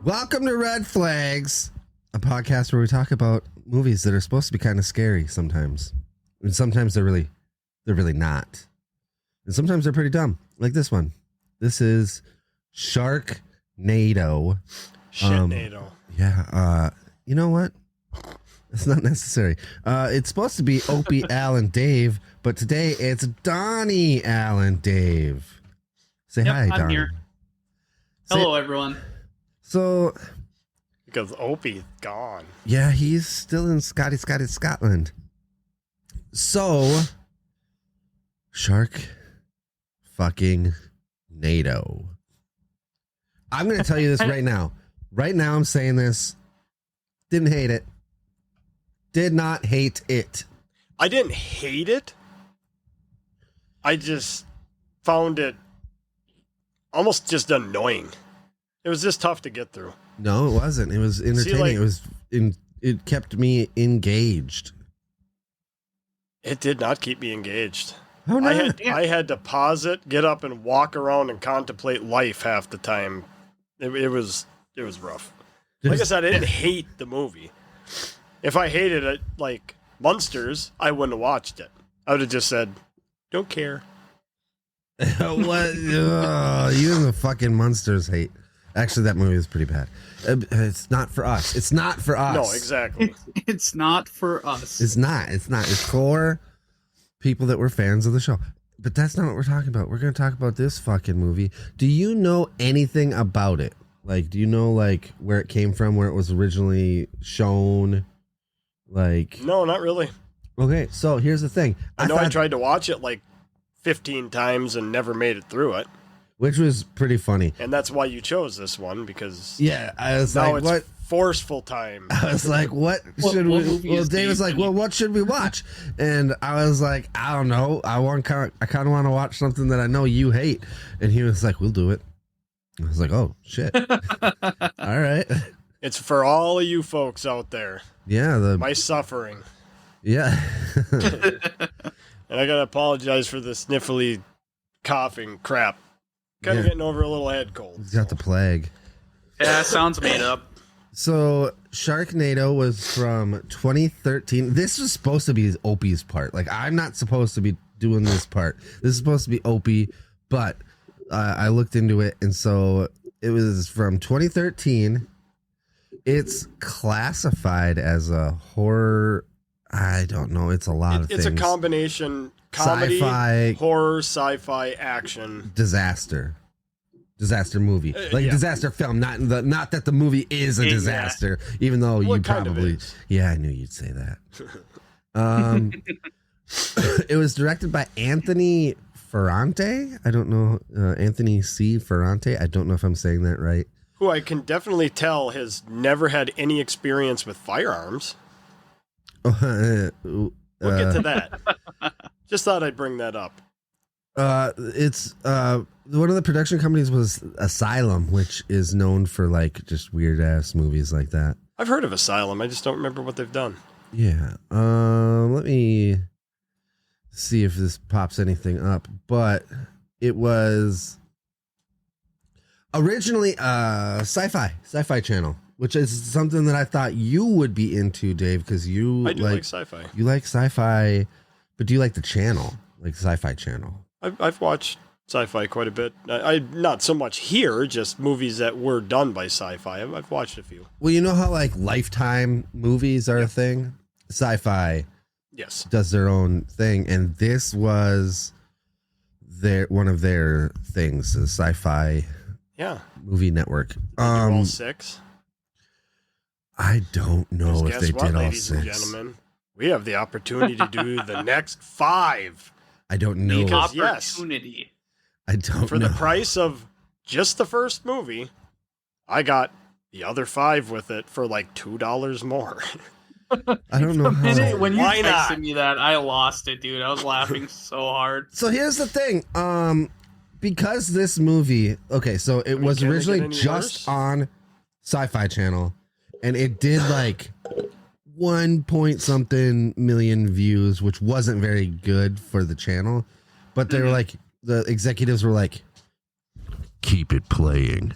Welcome to Red Flags, a podcast where we talk about movies that are supposed to be kind of scary sometimes. And sometimes they're really not. And sometimes they're pretty dumb, like this one. This is Sharknado. Shitnado. You know what? It's not necessary. It's supposed to be Opie, Al, and Dave, but today it's Donnie, Al, and Dave. Say hi, Donnie. I'm here. Hello, everyone. So, Because Opie's gone. yeah, he's still in Scotland. So, Shark fucking NATO. I'm going to tell you this right now. Right now, I'm saying this. Didn't hate it. Did not hate it. I didn't hate it. I just found it almost just annoying. It was just tough to get through. No, it wasn't. It was entertaining. It kept me engaged. It did not keep me engaged. Oh, no. I had to pause it, get up, and walk around and contemplate life half the time. It was rough. Like I said, I didn't hate the movie. If I hated it, like Monsters, I wouldn't have watched it. I would have just said, "Don't care." What? You and the fucking Monsters hate. Actually, that movie is pretty bad. It's not for us. It's not for us. No, exactly. It's not for us. It's not. It's for people that were fans of the show. But that's not what we're talking about. We're going to talk about this fucking movie. Do you know anything about it? Like, do you know, like, where it came from, where it was originally shown? Like... No, not really. Okay, so here's the thing. I tried to watch it like 15 times and never made it through it. Which was pretty funny. And that's why you chose this one, because yeah, I was now like, it's what? Forceful time. I was like, what should we? Well, Dave was like, well, what should we watch? And I was like, I don't know. I kind of want to watch something that I know you hate. And he was like, we'll do it. I was like, oh shit. All right. It's for all of you folks out there. Yeah. My suffering. Yeah. And I gotta apologize for the sniffly coughing crap. Kind of getting over a little head cold. He's got the plague. Yeah, sounds made up. So Sharknado was from 2013. This was supposed to be Opie's part. Like, I'm not supposed to be doing this part. This is supposed to be Opie, but I looked into it, and so it was from 2013. It's classified as a horror. I don't know. It's a lot of things. It's a combination comedy, sci-fi, horror, sci-fi, action, disaster movie, disaster film. Not that the movie is a disaster, even though you probably. Yeah, I knew you'd say that. It was directed by Anthony Ferrante. I don't know, Anthony C. Ferrante. I don't know if I'm saying that right. Who I can definitely tell has never had any experience with firearms. We'll get to that. Just thought I'd bring that up. It's one of the production companies was Asylum, which is known for like just weird ass movies like that. I've heard of Asylum. I just don't remember what they've done. Yeah. Let me see if this pops anything up. But it was originally sci-fi channel, which is something that I thought you would be into, Dave, because you I do like sci-fi. You like sci-fi, but do you like the channel, like Sci-Fi Channel? I've watched sci-fi quite a bit. I not so much here, just movies that were done by sci-fi. I've watched a few. Well, you know how like Lifetime movies are a thing? Sci-Fi does their own thing, and this was one of their things, the Sci-Fi movie network. All 6? I don't know if they did all 6. Ladies and gentlemen, we have the opportunity to do the next 5. I don't know. Opportunity. I don't know. For the price of just the first movie, I got the other 5 with it for like $2 more. I don't know how. When you texted me that, I lost it, dude. I was laughing so hard. So here's the thing. Because this movie, so it was originally just on Sci-Fi Channel, and it did like 1 point something million views, which wasn't very good for the channel. But they were like, the executives were like, keep it playing.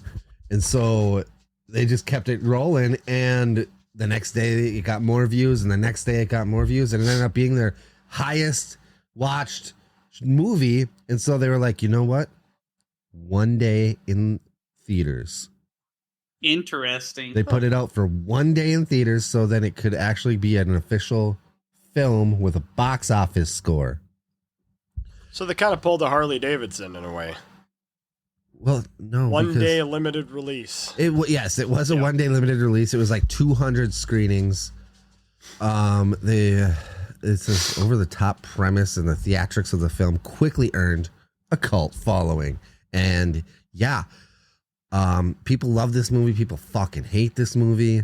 And so they just kept it rolling, and the next day it got more views, and the next day it got more views, and it ended up being their highest watched movie. And so they were like, you know what? One day in theaters. Interesting. They put it out for one day in theaters, so then it could actually be an official film with a box office score. So they kind of pulled a Harley Davidson in a way. Well, no, one day limited release. Yes, it was a one day limited release. It was like 200 screenings. It's this over the top premise, and the theatrics of the film quickly earned a cult following. And yeah, people love this movie. People fucking hate this movie.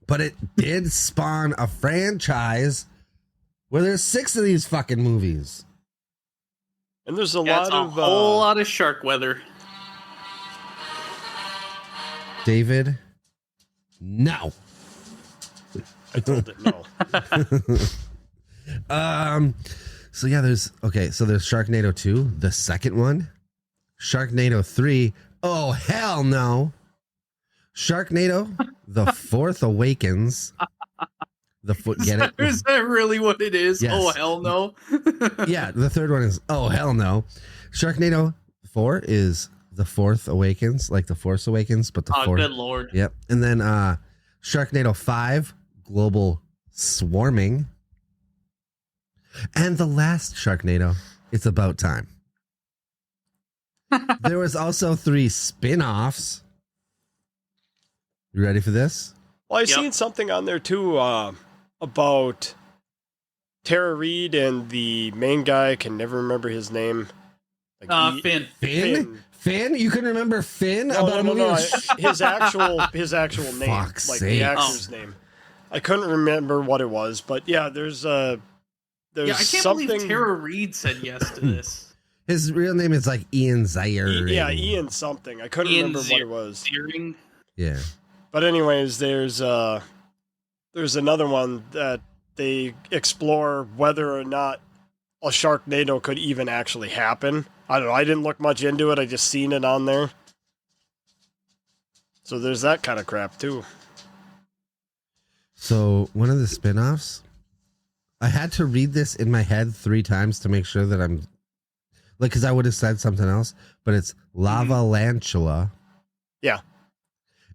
But it did spawn a franchise where there's 6 of these fucking movies. And there's a whole lot of shark weather. David, no. I told it no. So yeah, there's Sharknado 2, the second one. Sharknado 3, oh hell no. Sharknado, The Fourth Awakens. Get it? Is that really what it is? Yes. Oh hell no. Yeah, the third one is oh hell no. Sharknado 4 is The Fourth Awakens, like The Force Awakens, but the fourth. Good lord. Yep. And then Sharknado 5, Global Swarming. And the last Sharknado, It's About Time. There was also 3 spin-offs. You ready for this? Well, I seen something on there too about Tara Reid and the main guy. I can never remember his name. Finn. Finn? You can remember Finn? No. His actual name, Fuck's like sake. the actor's name. I couldn't remember what it was, but yeah, there's I can't something. believe Tara Reid said yes to this. His real name is like Ian Ziering. Ian something. I couldn't remember what it was. Ziering? Yeah. But anyways, there's another one that they explore whether or not a Sharknado could even actually happen. I don't know. I didn't look much into it. I just seen it on there. So there's that kind of crap too. So one of the spin-offs, I had to read this in my head 3 times to make sure that I'm like, because I would have said something else, but it's Lavalantula. Yeah.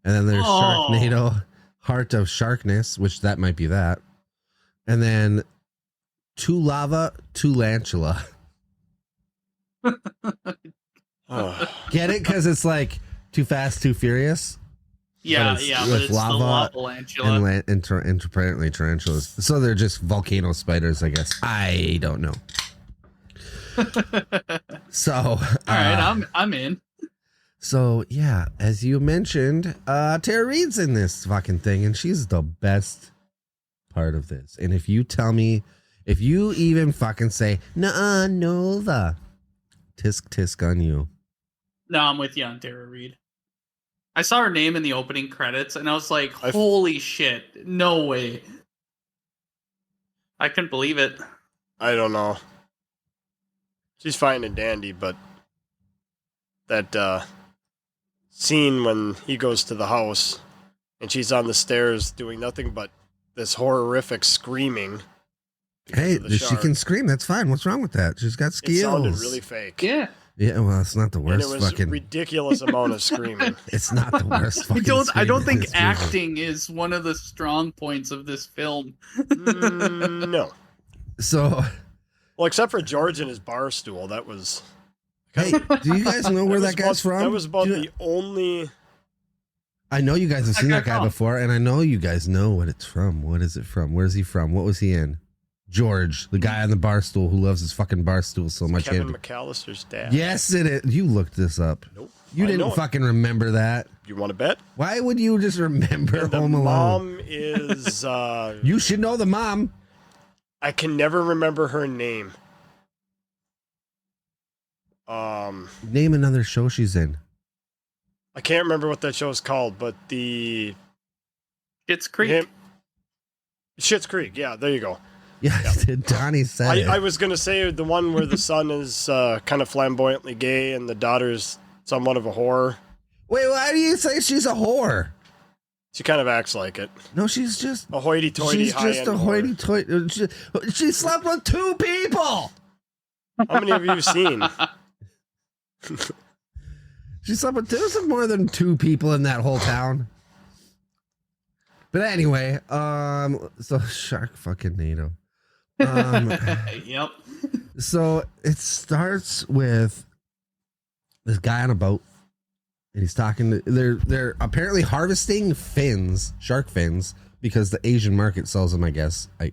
And then there's Sharknado, Heart of Sharkness, which that might be that. And then To Lava, To Lantula. Get it? Because it's like Too Fast, Too Furious. Yeah, but it's the Lavalantula. And apparently tarantulas. So they're just volcano spiders, I guess. I don't know. So, all right, I'm in. So yeah, as you mentioned, Tara Reid's in this fucking thing, and she's the best part of this. And if you even fucking say, "Nuh-uh, Nova," tisk on you. No, I'm with you on Tara Reid. I saw her name in the opening credits, and I was like, "Holy shit! No way!" I couldn't believe it. I don't know. She's fine and dandy, but that scene when he goes to the house and she's on the stairs doing nothing but this horrific screaming. Hey, she can scream. That's fine. What's wrong with that? She's got skills. It sounded really fake. Yeah. Yeah, well, it's not the worst. And it was fucking ridiculous amount of screaming. It's not the worst. I don't think acting is one of the strong points of this film. No. So, well, except for George and his bar stool, that was. Hey, do you guys know where that guy's from? That was about the only. I know you guys have seen that guy before, and I know you guys know what it's from. What is it from? Where is he from? What was he in? George, the guy on the bar stool who loves his fucking bar stool so much. Kevin McAllister's dad. Yes, it is. You looked this up. Nope. You didn't fucking remember that. You want to bet? Why would you just remember Home Alone? Mom is. You should know the mom. I can never remember her name. Name another show she's in. I can't remember what that show is called, but the Schitt's Creek. Schitt's Creek. Yeah, there you go. Yeah. Donnie said it. I was gonna say the one where the son is kind of flamboyantly gay and the daughter's somewhat of a whore. Wait, why do you say she's a whore? She kind of acts like it. No, she's just A hoity-toity she's just a hoity-toity. She slept with 2 people. How many have you seen? She slept with there's more than 2 people in that whole town. But anyway, so shark fucking NATO. Yep. So it starts with this guy on a boat, and he's talking to they're apparently harvesting fins, shark fins, because the Asian market sells them, I guess. I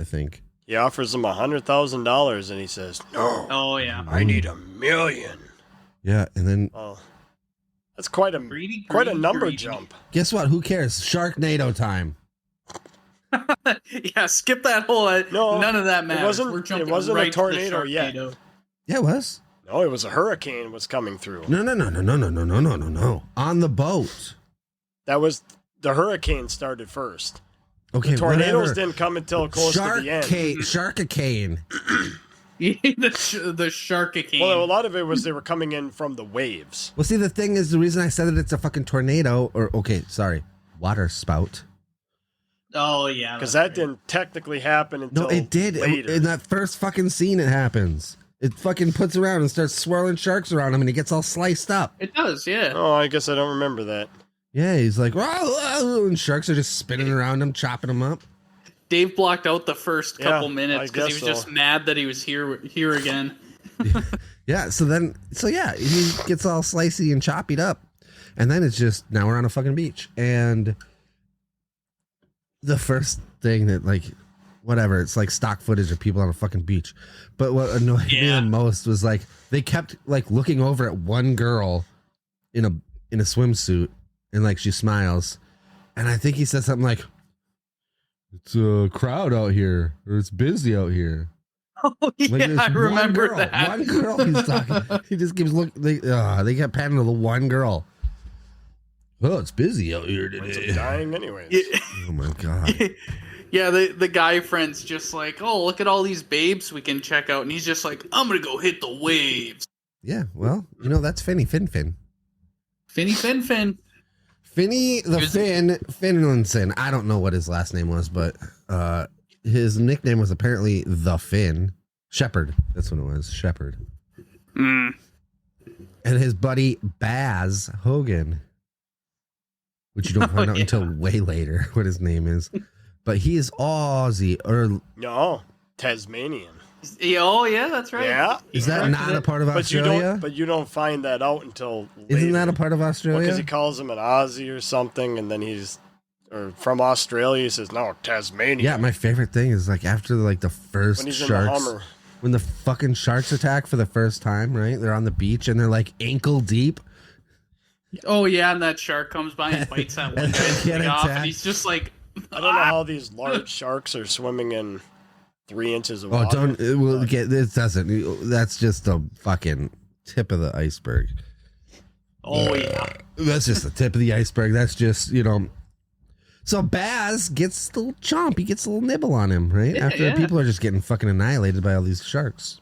think. He offers him $100,000 and he says, "No. Oh yeah. I need $1 million." Yeah, and then That's quite a number greedy. jump. guess what? Who cares? Sharknado time. Yeah, skip that whole. No, none of that matters. It We're jumping wasn't right a tornado to the yet. Sharknado. Yeah, it was. No, it was a hurricane was coming through. No. On the boat. That was the hurricane started first. Okay, The tornadoes whatever. didn't come until close to the end. Sharkacane. the Sharkicane. Well, a lot of it was they were coming in from the waves. Well, see, the thing is, the reason I said that it's a fucking tornado, water spout. Oh yeah. Because that's that didn't technically happen until No, it did. later. In that first fucking scene, it happens. It fucking puts around and starts swirling sharks around him, and he gets all sliced up. It does, yeah. Oh, I guess I don't remember that. Yeah, he's like, "Whoa," and sharks are just spinning around him, chopping him up. Dave blocked out the first couple Yeah, minutes I because he guess was just mad that he was here again. Yeah, so he gets all slicey and choppied up. And then it's just, now we're on a fucking beach. And the first thing that, like, whatever, it's like stock footage of people on a fucking beach. But what annoyed me the most was, like, they kept, like, looking over at one girl in a swimsuit, and, like, she smiles. And I think he said something like, "It's a crowd out here, or it's busy out here." Oh yeah, Like, I remember girl, that. One girl he's talking. He just keeps looking. They kept panning to the one girl. Oh, it's busy out here Winds today. up dying anyways. Oh my god. Yeah, the guy friend's just like, "Oh, look at all these babes we can check out," and he's just like, "I'm gonna go hit the waves." Yeah, well, that's Finny Fin. Finny Fin. Finny the Fin Finlinson. I don't know what his last name was, but his nickname was apparently the Fin Shepherd. That's what it was, Shepherd. Mm. And his buddy Baz Hogan, which you don't find out until way later what his name is. But he is Aussie, or No, Tasmanian. Oh yeah, that's right. Yeah. is that not a part of Australia? But you don't find that out until later. Isn't that a part of Australia? Because he calls him an Aussie or something, and then or from Australia, he says, "No, Tasmania." Yeah, my favorite thing is like after like the first when he's sharks, in the Hummer. when the fucking sharks attack for the first time, right? They're on the beach and they're like ankle deep. Oh yeah, and that shark comes by and bites that one And they get guy off, attacked. and he's just like, I don't know how these large sharks are swimming in 3 inches of Oh, water. don't it will get this doesn't. That's just the fucking tip of the iceberg. "Oh yeah." That's just the tip of the iceberg. That's just So Baz gets the little chomp. He gets a little nibble on him, right? Yeah, After yeah. people are just getting fucking annihilated by all these sharks.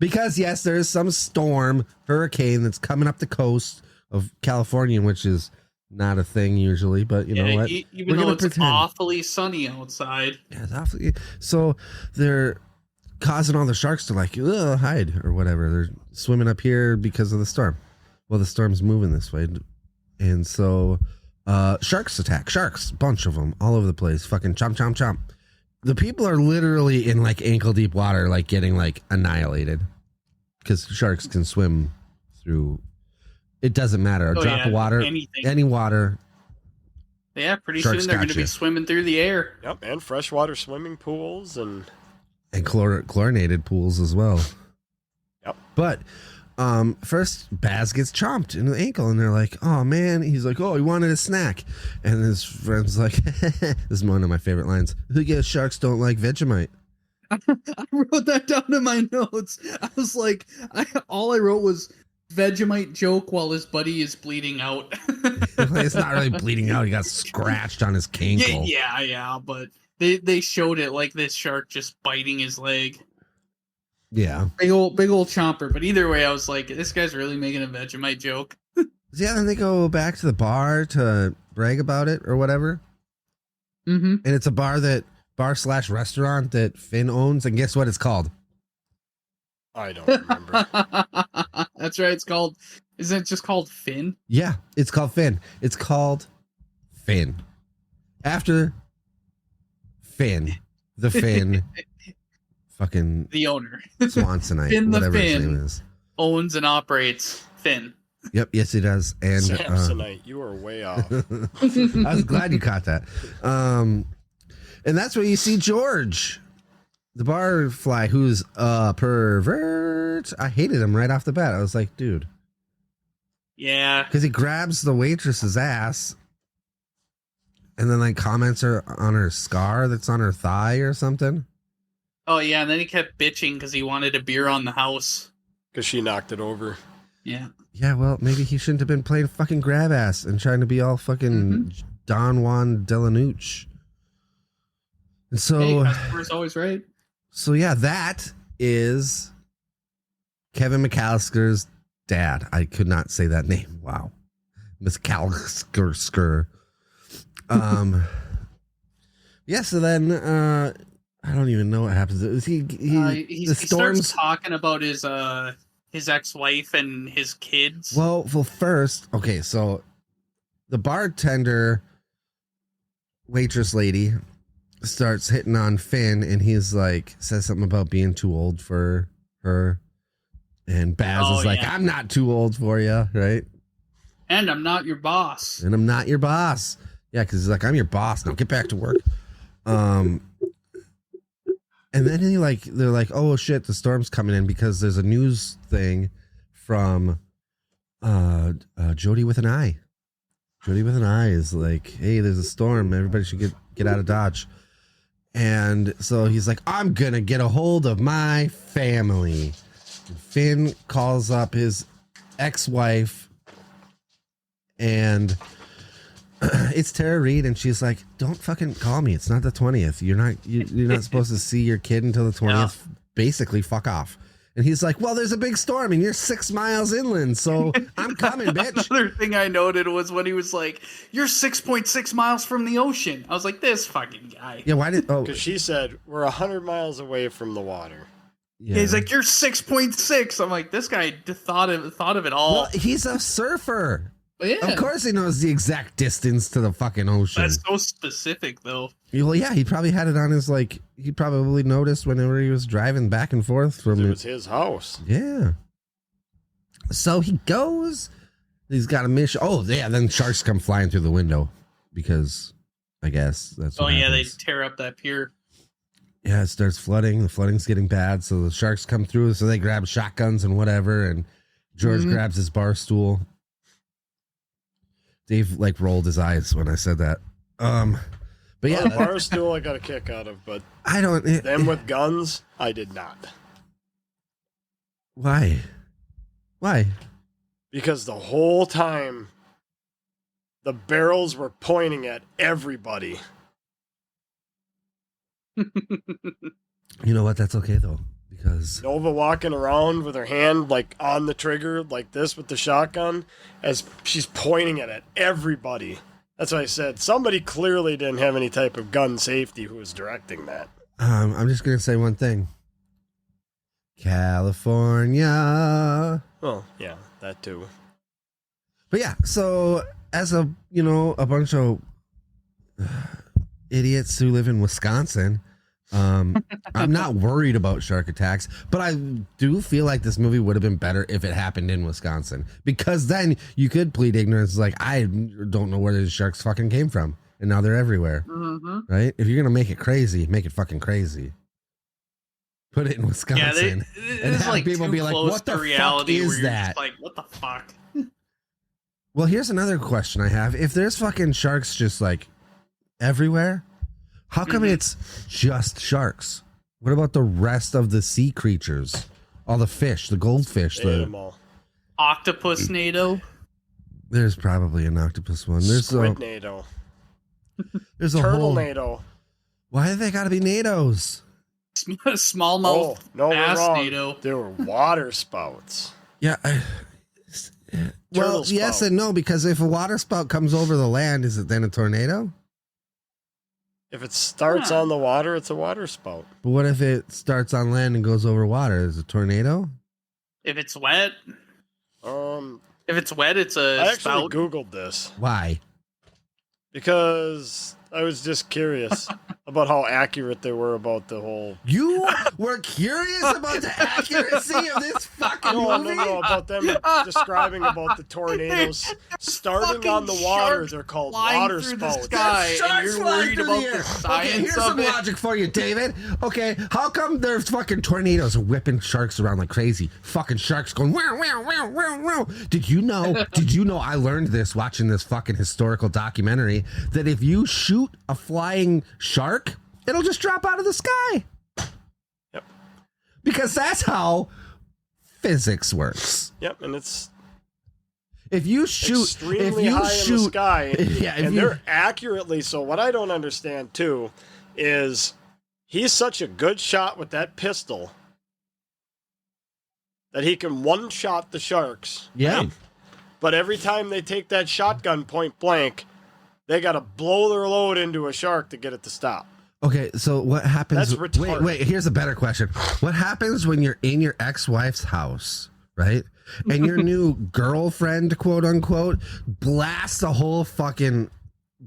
Because yes, there is some storm, hurricane that's coming up the coast of California, which is not a thing usually, but you know what? Even though it's awfully sunny outside. Yeah, it's awfully. So they're causing all the sharks to like hide or whatever. They're swimming up here because of the storm. Well, the storm's moving this way, and so sharks attack. Sharks, bunch of them all over the place. Fucking chomp, chomp, chomp. The people are literally in like ankle deep water, like getting like annihilated because sharks can swim through. It doesn't matter. A drop of water, anything. any water. Yeah, pretty Sharks soon they're going to gotcha. be swimming through the air. Yep, and freshwater swimming pools and chlorinated pools as well. Yep. But first Baz gets chomped in the ankle, and they're like, "Oh man!" He's like, "Oh, he wanted a snack," and his friend's like, "This is one of my favorite lines. Who gets sharks don't like Vegemite?" I wrote that down in my notes. I was like, all I wrote was Vegemite joke while his buddy is bleeding out. It's not really bleeding out. He got scratched on his cankle. Yeah, but they showed it like this shark just biting his leg. Yeah. Big old chomper. But either way, I was like, this guy's really making a Vegemite joke. Yeah, then they go back to the bar to brag about it or whatever. Mm-hmm. And it's a bar/restaurant that Finn owns. And guess what it's called? I don't remember. That's right. Isn't it just called Finn? Yeah, it's called Finn. It's called Finn. After Finn. The Finn. Fucking The owner. Swansonite. Finn the whatever his Finn name is. owns and operates Finn. Yep, yes he does. And Samsonite, you are way off. I was glad you caught that. And that's where you see George, the barfly, who's a pervert. I hated him right off the bat. I was like, dude. Yeah. Because he grabs the waitress's ass and then like comments her on her scar that's on her thigh or something. Oh, yeah. And then he kept bitching because he wanted a beer on the house. Because she knocked it over. Yeah. Yeah, well, maybe he shouldn't have been playing fucking grab ass and trying to be all fucking Don Juan Delanucci. And so, hey, customer's always right. So yeah, that is Kevin McAllister's dad. I could not say that name. Wow, McAllister. Yeah. So then, I don't even know what happens. He starts talking about his ex-wife and his kids. Well, first, okay, so the bartender waitress lady starts hitting on Finn, and he's like, says something about being too old for her, and Baz is like, I'm not too old for you, right? And I'm not your boss. And I'm not your boss. Yeah, because he's like, I'm your boss now. Get back to work. And then they're like, oh shit, the storm's coming in because there's a news thing from Jody with an eye. Jody with an eye is like, hey, there's a storm. Everybody should get out of Dodge. And so he's like, I'm gonna get a hold of my family. And Finn calls up his ex-wife, and it's Tara Reid, and she's like, don't fucking call me. It's not the 20th. You're not supposed to see your kid until the 20th. Yeah. Basically, fuck off. And he's like, well, there's a big storm and you're 6 miles inland, so I'm coming, bitch. Another thing I noted was when he was like, you're 6.6 miles from the ocean. I was like, this fucking guy. Yeah, why did... Oh, because she said, we're 100 miles away from the water. Yeah. He's like, you're 6.6. I'm like, this guy thought of it all. Well, he's a surfer. Yeah. Of course he knows the exact distance to the fucking ocean. That's so specific, though. Well, yeah, he probably had it on his, like, he probably noticed whenever he was driving back and forth from it. was his house. Yeah. So he goes, he's got a mission. Oh, yeah, then sharks come flying through the window because I guess that's what happens. They tear up that pier. Yeah, it starts flooding. The flooding's getting bad, so the sharks come through, so they grab shotguns and whatever, and George grabs his bar stool. Dave like rolled his eyes when I said that. But yeah, the bar stool I got a kick out of, but I don't. Them with guns, I did not. Why? Because the whole time, the barrels were pointing at everybody. You know what? That's okay though, because Nova walking around with her hand like on the trigger like this with the shotgun as she's pointing it at everybody. That's what I said. Somebody clearly didn't have any type of gun safety who was directing that. I'm just gonna say one thing. California. Oh yeah, that too. But yeah, so as a bunch of idiots who live in Wisconsin, I'm not worried about shark attacks, but I do feel like this movie would have been better if it happened in Wisconsin, because then you could plead ignorance, like I don't know where the sharks fucking came from, and now they're everywhere. Right? If you're gonna make it crazy, make it fucking crazy. Put it in Wisconsin, and have like people be like, "What the fuck is that?" Like, what the fuck? Well, here's another question I have: if there's fucking sharks just like everywhere, how come it's just sharks? What about the rest of the sea creatures? All the fish, the goldfish, the Octopus-nado? There's probably an octopus one. There's Squid-nado. There's a Turtle-nado. Why do they gotta be nados? Smallmouth bass-nado. They were water spouts. Yeah, Well, Turtle yes spout. and no, because if a water spout comes over the land, is it then a tornado? If it starts on the water, it's a water spout. But what if it starts on land and goes over water? Is it a tornado? If it's wet, Um, it's a I actually spout. Googled this Why? because I was just curious about how accurate they were about the whole. You were curious about the accuracy of this fucking movie? No, about them describing about the tornadoes starting on the water. They're called water spouts. Sky, Sharks and you're flying worried through about the air. the science Okay, here's of some it. logic for you, David. Okay, how come there's fucking tornadoes whipping sharks around like crazy? Fucking sharks going wow wow wow wow wow. Did you know? I learned this watching this fucking historical documentary that if you shoot a flying shark, it'll just drop out of the sky. Yep. Because that's how physics works. Yep, and it's If you shoot, extremely high in the sky, yeah, and they're accurately. So what I don't understand too is he's such a good shot with that pistol that he can one shot the sharks. yeah. right? But every time they take that shotgun point blank, they got to blow their load into a shark to get it to stop. Okay, so what happens? That's retarded. Wait. Here's a better question. What happens when you're in your ex-wife's house, right? And your new girlfriend, quote unquote, blasts a whole fucking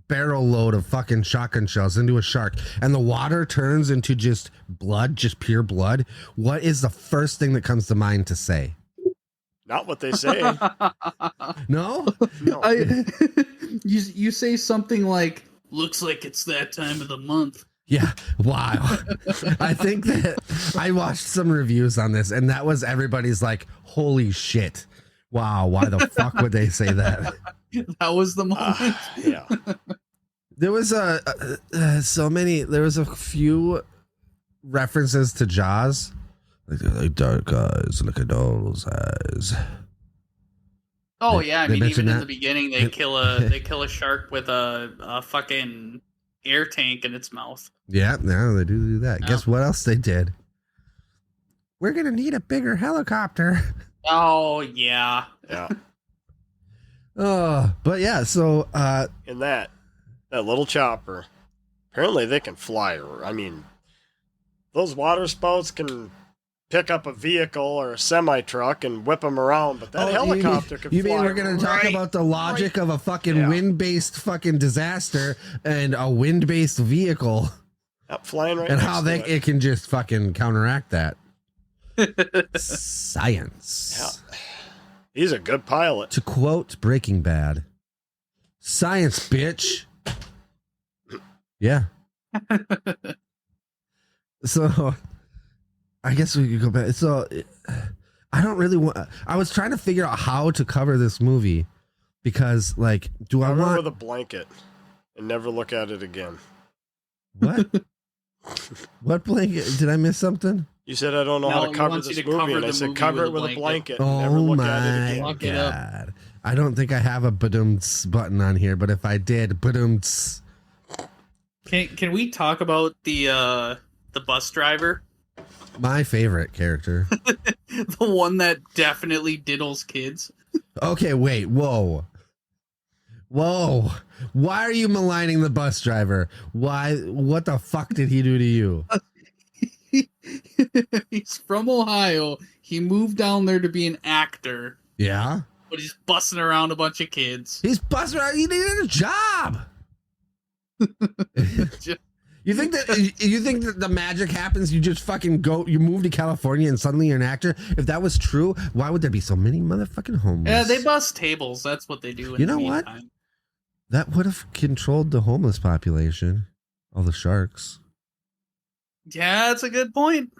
barrel load of fucking shotgun shells into a shark, and the water turns into just blood, just pure blood. What is the first thing that comes to mind to say? Not what they say. No. No. You say something like, "Looks like it's that time of the month." Yeah. Wow. I think that I watched some reviews on this, and that was everybody's like, "Holy shit! Wow. Why the fuck would they say that?" That was the moment. Yeah. There was there was a few references to Jaws. Like, they're like dark eyes, look at those eyes. Oh They- yeah, I they mean, even mentioned in that? the beginning, they kill a shark with a fucking air tank in its mouth. Yeah, no, they do that. Yeah. Guess what else they did? We're gonna need a bigger helicopter. Oh yeah. Yeah. Oh, but yeah, so And that little chopper, apparently they can fly. I mean, those water spouts can pick up a vehicle or a semi-truck and whip them around, but that helicopter can you fly. mean we're gonna talk right- about the logic of a fucking Yeah. wind-based fucking disaster and a wind-based vehicle Yep, flying right and next how to it. it can just fucking counteract that? Science. Yeah. He's a good pilot. To quote Breaking Bad, science, bitch. Yeah. So, I guess we could go back. So, I don't really want. I was trying to figure out how to cover this movie because, like, do I Cover want with a blanket and never look at it again. what? What blanket? Did I miss something? You said I don't know how No, to he cover wants you this to cover movie, and I the said movie cover with it with a a blanket Oh and never look at it my again. Lock it up. god! I don't think I have a badumts button on here, but if I did, badumts. Can we talk about the bus driver, My favorite character. the one that definitely diddles kids? Okay, wait, whoa. Why are you maligning the bus driver? Why? What the fuck did he do to you? He's from Ohio. He moved down there to be an actor, Yeah, but he's busting around a bunch of kids. he's busting around. He needed a job. You think that the magic happens? You just fucking go. You move to California and suddenly you're an actor. If that was true, why would there be so many motherfucking homeless? Yeah, they bust tables. That's what they do. In You the know what? meantime. That would have controlled the homeless population. All the sharks. Yeah, that's a good point.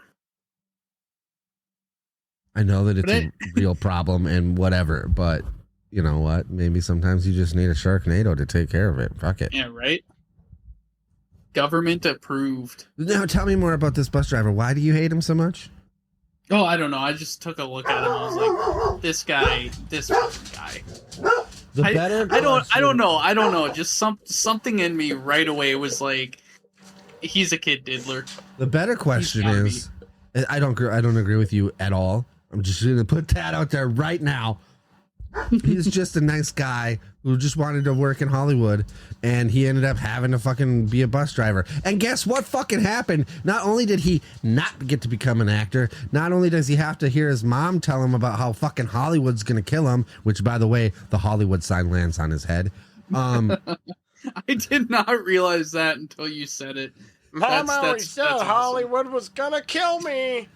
I know that it's But a real problem and whatever, but you know what? Maybe sometimes you just need a Sharknado to take care of it. Fuck it. Yeah, right. Government approved. Now tell me more about this bus driver. Why do you hate him so much? Oh, I don't know. I just took a look at him. I was like, this fucking guy. The I question- don't know. Just something in me right away was like, he's a kid diddler. The better question gotta is, I don't agree with you at all. I'm just going to put that out there right now. He's just a nice guy who just wanted to work in Hollywood, and he ended up having to fucking be a bus driver. And guess what fucking happened? Not only did he not get to become an actor, not only does he have to hear his mom tell him about how fucking Hollywood's gonna kill him, which, by the way, the Hollywood sign lands on his head. I did not realize that until you said it. Mom always said Hollywood was gonna kill me.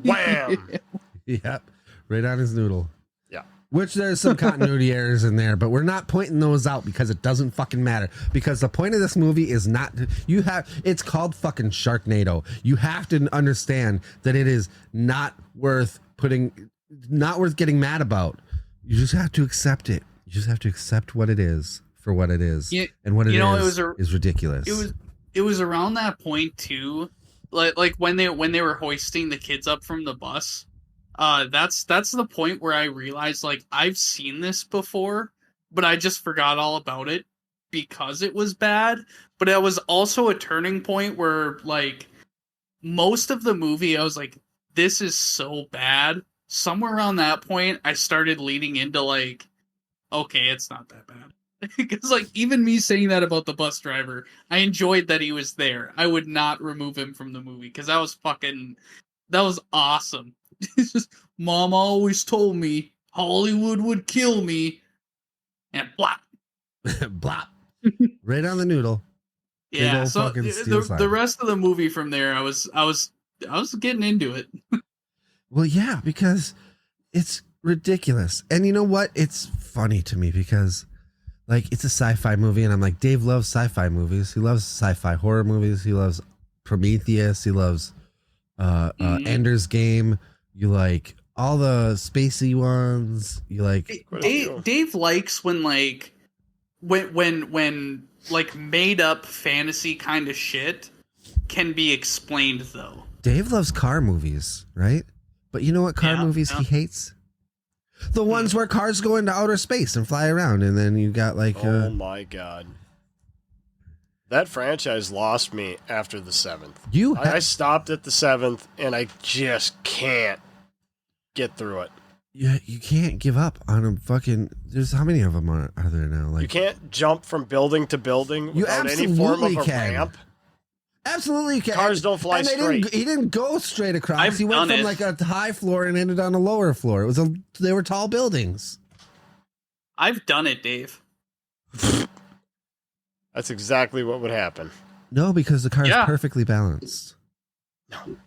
Wham! Yep, right on his noodle. Yeah. Which there's some continuity errors in there, but we're not pointing those out because it doesn't fucking matter. Because the point of this movie is not it's called fucking Sharknado. You have to understand that it is not worth getting mad about. You just have to accept it. You just have to accept what it is for what it is, and what it is ridiculous. It was around that point too, like when they were hoisting the kids up from the bus. That's the point where I realized, like, I've seen this before, but I just forgot all about it because it was bad. But it was also a turning point where, like, most of the movie I was like, this is so bad. Somewhere around that point, I started leaning into, like, okay, it's not that bad. Because, like, even me saying that about the bus driver, I enjoyed that he was there. I would not remove him from the movie because that was awesome. It's just, Mom always told me Hollywood would kill me, and blop, blop, right on the noodle. Yeah. So the rest of the movie from there, I was getting into it. Well, yeah, because it's ridiculous, and you know what? It's funny to me because, like, it's a sci-fi movie, and I'm like, Dave loves sci-fi movies. He loves sci-fi horror movies. He loves Prometheus. He loves Ender's Game. You like all the spacey ones. You like Dave likes when like made up fantasy kind of shit can be explained though. Dave loves car movies, right? But you know what car movies he hates? The ones where cars go into outer space and fly around, and then you got like oh my god. That franchise lost me after the 7th. I stopped at the 7th, and I just can't get through it. Yeah, you can't give up on a fucking. There's how many of them are there now? Like, you can't jump from building to building without any form of a ramp. Absolutely, you can. Cars don't fly straight. He didn't go straight across. He went from like a high floor and ended on a lower floor. They were tall buildings. I've done it, Dave. That's exactly what would happen. No, because the car is perfectly balanced. No.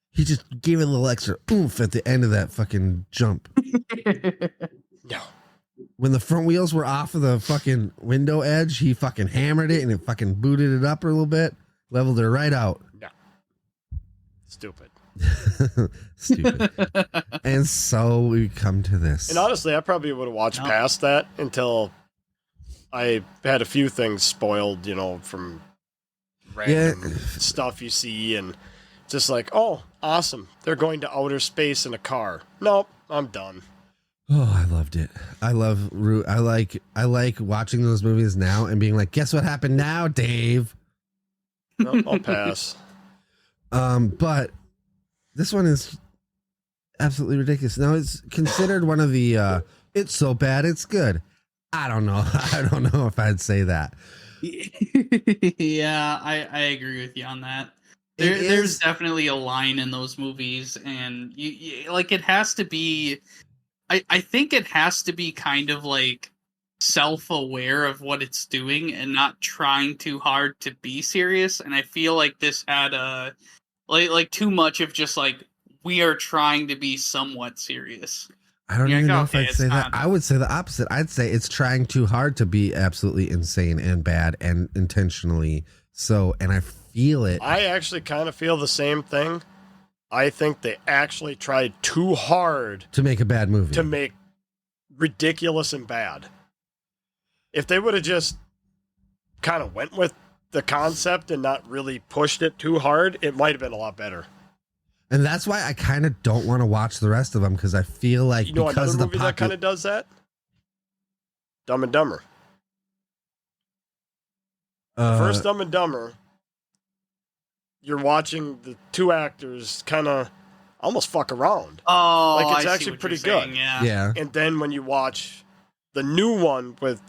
He just gave it a little extra oomph at the end of that fucking jump. No. When the front wheels were off of the fucking window edge, he fucking hammered it and it fucking booted it up a little bit, leveled it right out. No. Stupid. Stupid. And so we come to this. And honestly, I probably would have watched past that until I had a few things spoiled, from random stuff you see, and just like, oh, awesome, they're going to outer space in a car. Nope, I'm done. Oh, I loved it. I like watching those movies now and being like, guess what happened now, Dave? Nope, I'll pass. But this one is absolutely ridiculous. Now it's considered one of the it's so bad it's good. I don't know. I don't know if I'd say that. Yeah, I agree with you on that. There's definitely a line in those movies, and you like it has to be. I think it has to be kind of like self-aware of what it's doing and not trying too hard to be serious. And I feel like this had like too much of just like we are trying to be somewhat serious. I don't even know if I'd say that. I would say the opposite. I'd say it's trying too hard to be absolutely insane and bad and intentionally so. And I feel it. I actually kind of feel the same thing. I think they actually tried too hard to make a bad movie. To make ridiculous and bad. If they would have just kind of went with the concept and not really pushed it too hard, it might have been a lot better. And that's why I kind of don't want to watch the rest of them, because I feel like because another movie that kind of does that? Dumb and Dumber. First Dumb and Dumber, you're watching the two actors kind of almost fuck around. Oh, Like, it's I see actually what pretty you're saying, good. Yeah. Yeah. And then when you watch the new one with,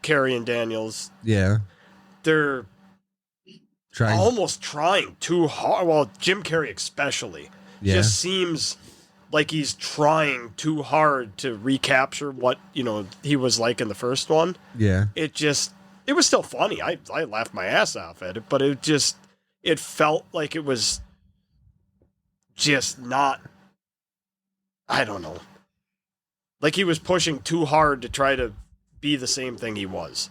Carrie and Daniels, Yeah. they're Trying. almost trying too hard. Well, Jim Carrey especially Yeah. just seems like he's trying too hard to recapture what, he was like in the first one. Yeah. It was still funny. I laughed my ass off at it, but it felt like it was just not, I don't know. Like he was pushing too hard to try to be the same thing he was.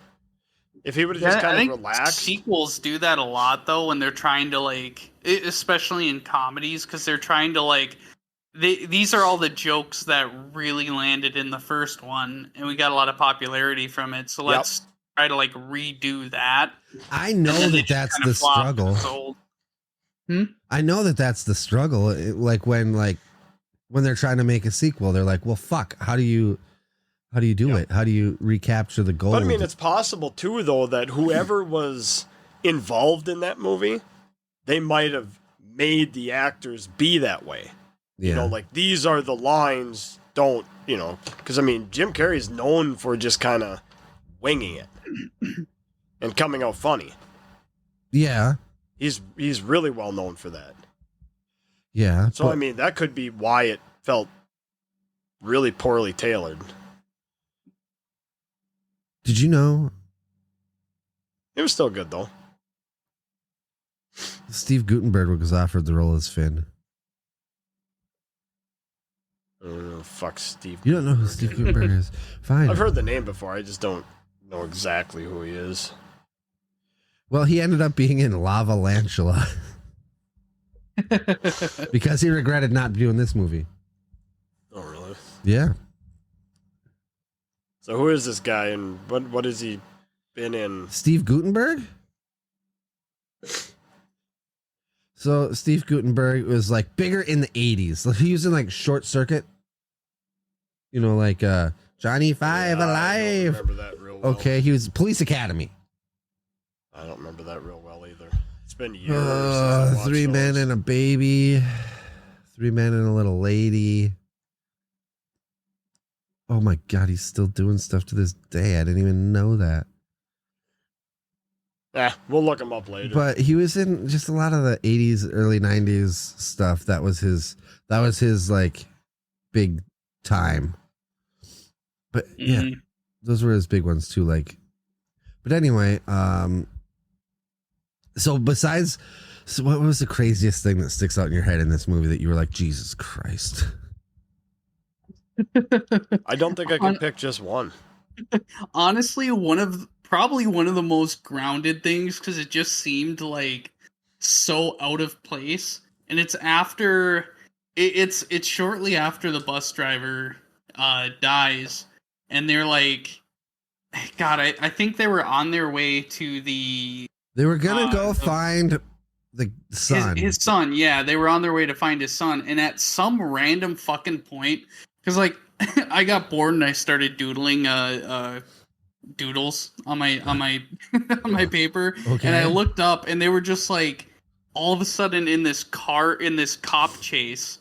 If he would have just I kind think of relaxed. sequels do that a lot, though, when they're trying to, like, especially in comedies, because they're trying to, like, these are all the jokes that really landed in the first one, and we got a lot of popularity from it, so let's try to, like, redo that. I know that that's the struggle. I know that that's the struggle. Like when they're trying to make a sequel, they're like, well, fuck, how do you do it? How do you recapture the gold? But I mean, it's possible too, though, that whoever was involved in that movie, they might have made the actors be that way. Yeah. Like these are the lines. Don't because I mean, Jim Carrey's known for just kind of winging it and coming out funny. Yeah. He's really well known for that. Yeah. So I mean, that could be why it felt really poorly tailored. Did you know It was still good though. Steve Guttenberg was offered the role as Finn? Fuck Steve. You don't know who Steve Guttenberg is? Fine. I've heard the name before. I just don't know exactly who he is. Well, he ended up being in Lava Lantula because he regretted not doing this movie. Oh, really? Yeah. So who is this guy, and what has he been in? Steve Guttenberg? So Steve Guttenberg was like bigger in the 80s. He was in like Short Circuit. Like Johnny Five I Alive. don't remember that real well. Okay, he was Police Academy. I don't remember that real well either. It's been years. Since I watched Three Men those. and a Baby. Three Men and a Little Lady. Oh my God, he's still doing stuff to this day. I didn't even know that. We'll look him up later. But he was in just a lot of the 80s, early 90s stuff. That was his like big time. But yeah, those were his big ones too. Like, but anyway, so what was the craziest thing that sticks out in your head in this movie that you were like, Jesus Christ? I don't think I can pick just one. Honestly, probably one of the most grounded things, because it just seemed like so out of place, and it's shortly after the bus driver dies, and they're like, God, I think they were on their way to They were gonna go find the son. His son, yeah, they were on their way to find his son, and at some random fucking point, because like I got bored and I started doodling doodles on my on my paper, Okay. and I looked up, and they were just like all of a sudden in this cop chase.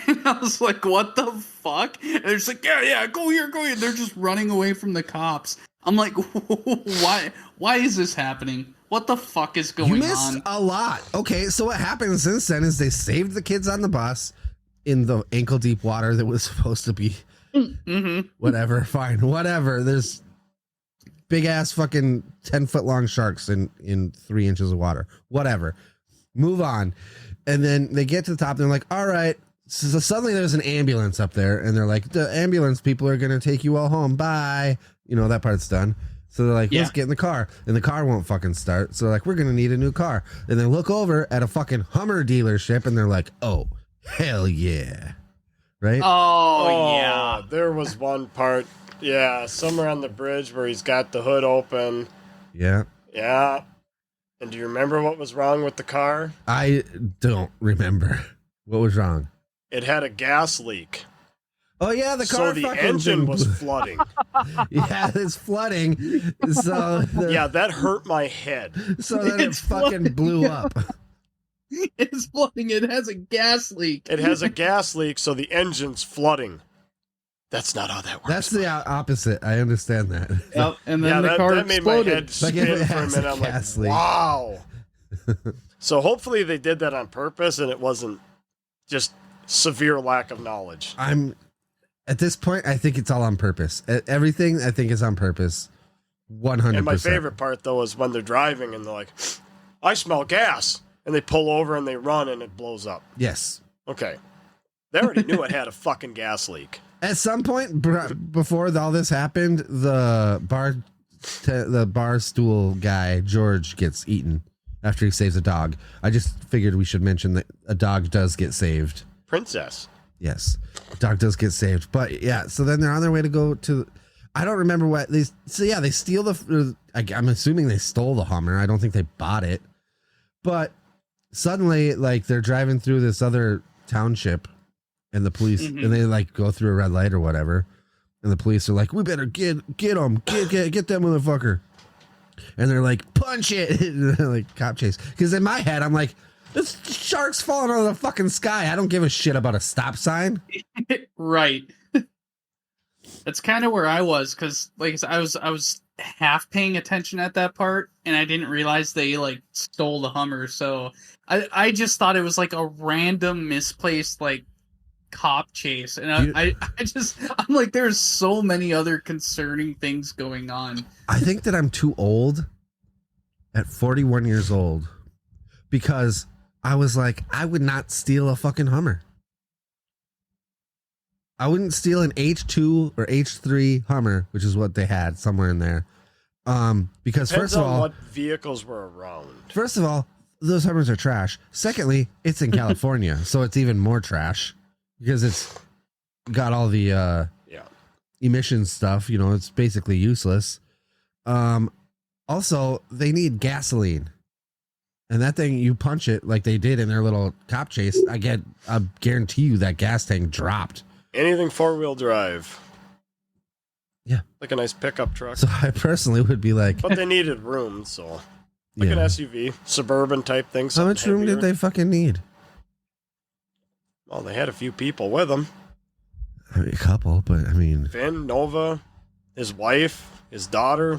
And I was like, what the fuck? And they're just like, yeah, go here. They're just running away from the cops. I'm like, why is this happening? What the fuck is going on? You missed a lot. Okay, so what happened since then is they saved the kids on the bus in the ankle deep water that was supposed to be whatever, fine, whatever. There's big ass fucking 10-foot long sharks in 3 inches of water. Whatever. Move on. And then they get to the top and they're like, all right. So suddenly there's an ambulance up there, and they're like, the ambulance people are going to take you all home. Bye. That part's done. So they're like, let's get in the car. And the car won't fucking start. So they're like, we're going to need a new car. And they look over at a fucking Hummer dealership, and they're like, oh, hell yeah. Right? Oh, yeah. There was one part, somewhere on the bridge where he's got the hood open. Yeah. Yeah. And do you remember what was wrong with the car? I don't remember. What was wrong? It had a gas leak. Oh yeah, the car. So the engine was flooding. Yeah, it's flooding. So that hurt my head. So then it fucking blew up. It's flooding. It has a gas leak. It has a gas leak, so the engine's flooding. That's not how that works. That's the opposite. I understand that. Yep. And then the car that made my exploded. head spin it for a has minute. a I'm like, gas leak. wow. So hopefully they did that on purpose and it wasn't just severe lack of knowledge. At this point, I think it's all on purpose. Everything I think is on purpose. 100%. And my favorite part, though, is when they're driving and they're like, I smell gas. And they pull over and they run and it blows up. Yes. Okay. They already knew it had a fucking gas leak. At some point before all this happened, the bar stool guy, George, gets eaten after he saves a dog. I just figured we should mention that a dog does get saved. Princess. Yes. A dog does get saved. But yeah, so then they're on their way to go to... I don't remember what they... So yeah, they steal the... I'm assuming they stole the Hummer. I don't think they bought it. But suddenly, like, they're driving through this other township and the police... Mm-hmm. And they, like, go through a red light or whatever. And the police are like, we better get him. Get that motherfucker. And they're like, punch it. Like, cop chase. Because in my head, I'm like, this shark's falling out of the fucking sky. I don't give a shit about a stop sign. Right. That's kind of where I was, because like I was half paying attention at that part, and I didn't realize they like stole the Hummer. So I just thought it was like a random misplaced like cop chase, and I'm like, there's so many other concerning things going on. I think that I'm too old at 41 years old because I was like, I would not steal a fucking Hummer. I wouldn't steal an H2 or H3 Hummer, which is what they had somewhere in there. Because Depends first of on all, what vehicles were around. First of all, those Hummers are trash. Secondly, it's in California, so it's even more trash because it's got all the emissions stuff. You know, it's basically useless. Also, they need gasoline. And that thing, you punch it like they did in their little cop chase. I guarantee you that gas tank dropped. Anything four-wheel drive. Yeah. Like a nice pickup truck. So I personally would be like... But they needed room, so... Like an SUV, suburban type thing. How much room did they fucking need? Well, they had a few people with them. I mean, a couple, but I mean... Finn, Nova, his wife, his daughter,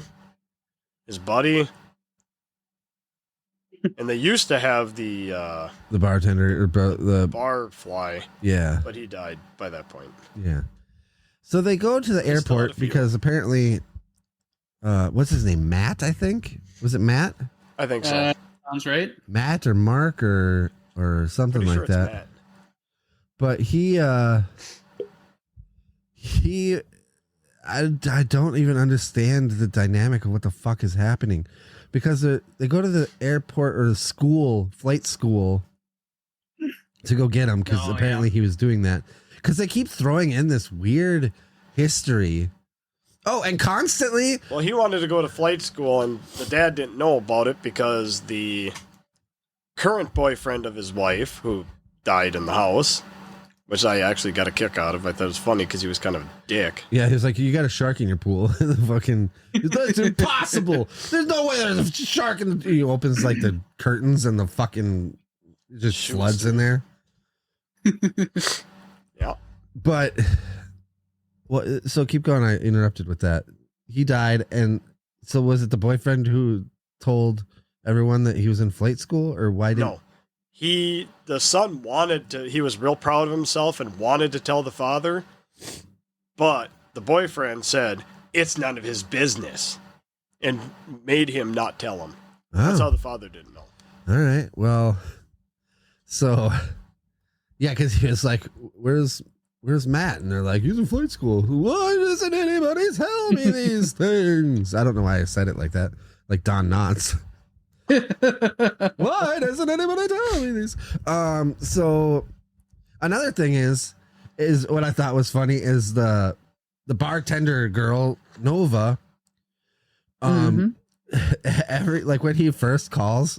his buddy... And they used to have the bartender or the bar fly. Yeah. But he died by that point. Yeah. So they go to the airport because apparently what's his name? Matt, I think. Was it Matt? I think so. Sounds right. Matt or Mark or something Pretty like sure that. it's Matt. But I don't even understand the dynamic of what the fuck is happening. Because they go to the airport or the school, flight school, to go get him because apparently he was doing that. Because they keep throwing in this weird history. Oh, and constantly... Well, he wanted to go to flight school, and the dad didn't know about it because the current boyfriend of his wife, who died in the house, which I actually got a kick out of. I thought it was funny because he was kind of a dick. Yeah, he was like, you got a shark in your pool. That's impossible. There's no way there's a shark in the... He opens like the curtains and the fucking... just floods in there. Yeah. But... Well, so keep going. I interrupted with that. He died, and so was it the boyfriend who told everyone that he was in flight school, or why didn't... No. The son wanted to, he was real proud of himself and wanted to tell the father, but the boyfriend said, it's none of his business, and made him not tell him. That's how the father didn't know. All right. Well, so, yeah, because he was like, where's Matt? And they're like, he's in flight school. Why doesn't anybody tell me these things? I don't know why I said it like that, like Don Knotts. Why doesn't anybody tell me these? So another thing is what I thought was funny is the bartender girl Nova. Every like when he first calls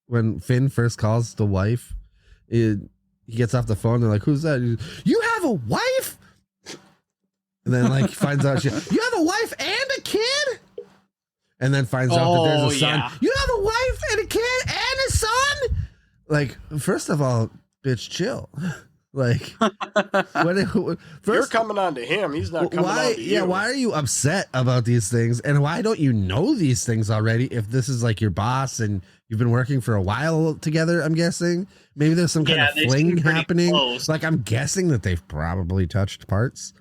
when Finn first calls the wife, he gets off the phone. They're like, "Who's that?" You have a wife? And then like finds out you have a wife and a kid. And then finds out that there's a son. Yeah. You have a wife and a kid and a son? Like, first of all, bitch, chill. Like, You're first, coming on to him. He's not coming on to you. Yeah, why are you upset about these things? And why don't you know these things already if this is like your boss and you've been working for a while together, I'm guessing? Maybe there's some kind of fling happening. Close. Like, I'm guessing that they've probably touched parts.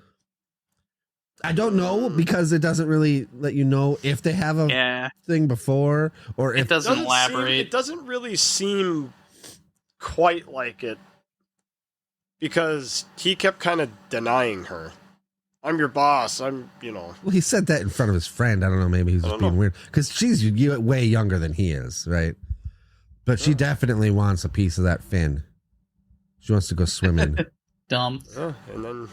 I don't know because it doesn't really let you know if they have a thing before or if it doesn't elaborate. It doesn't really seem quite like it because he kept kind of denying her. I'm your boss. Well, he said that in front of his friend. I don't know. Maybe he's just being weird because she's way younger than he is, right? But she definitely wants a piece of that fin. She wants to go swimming. Dumb. And then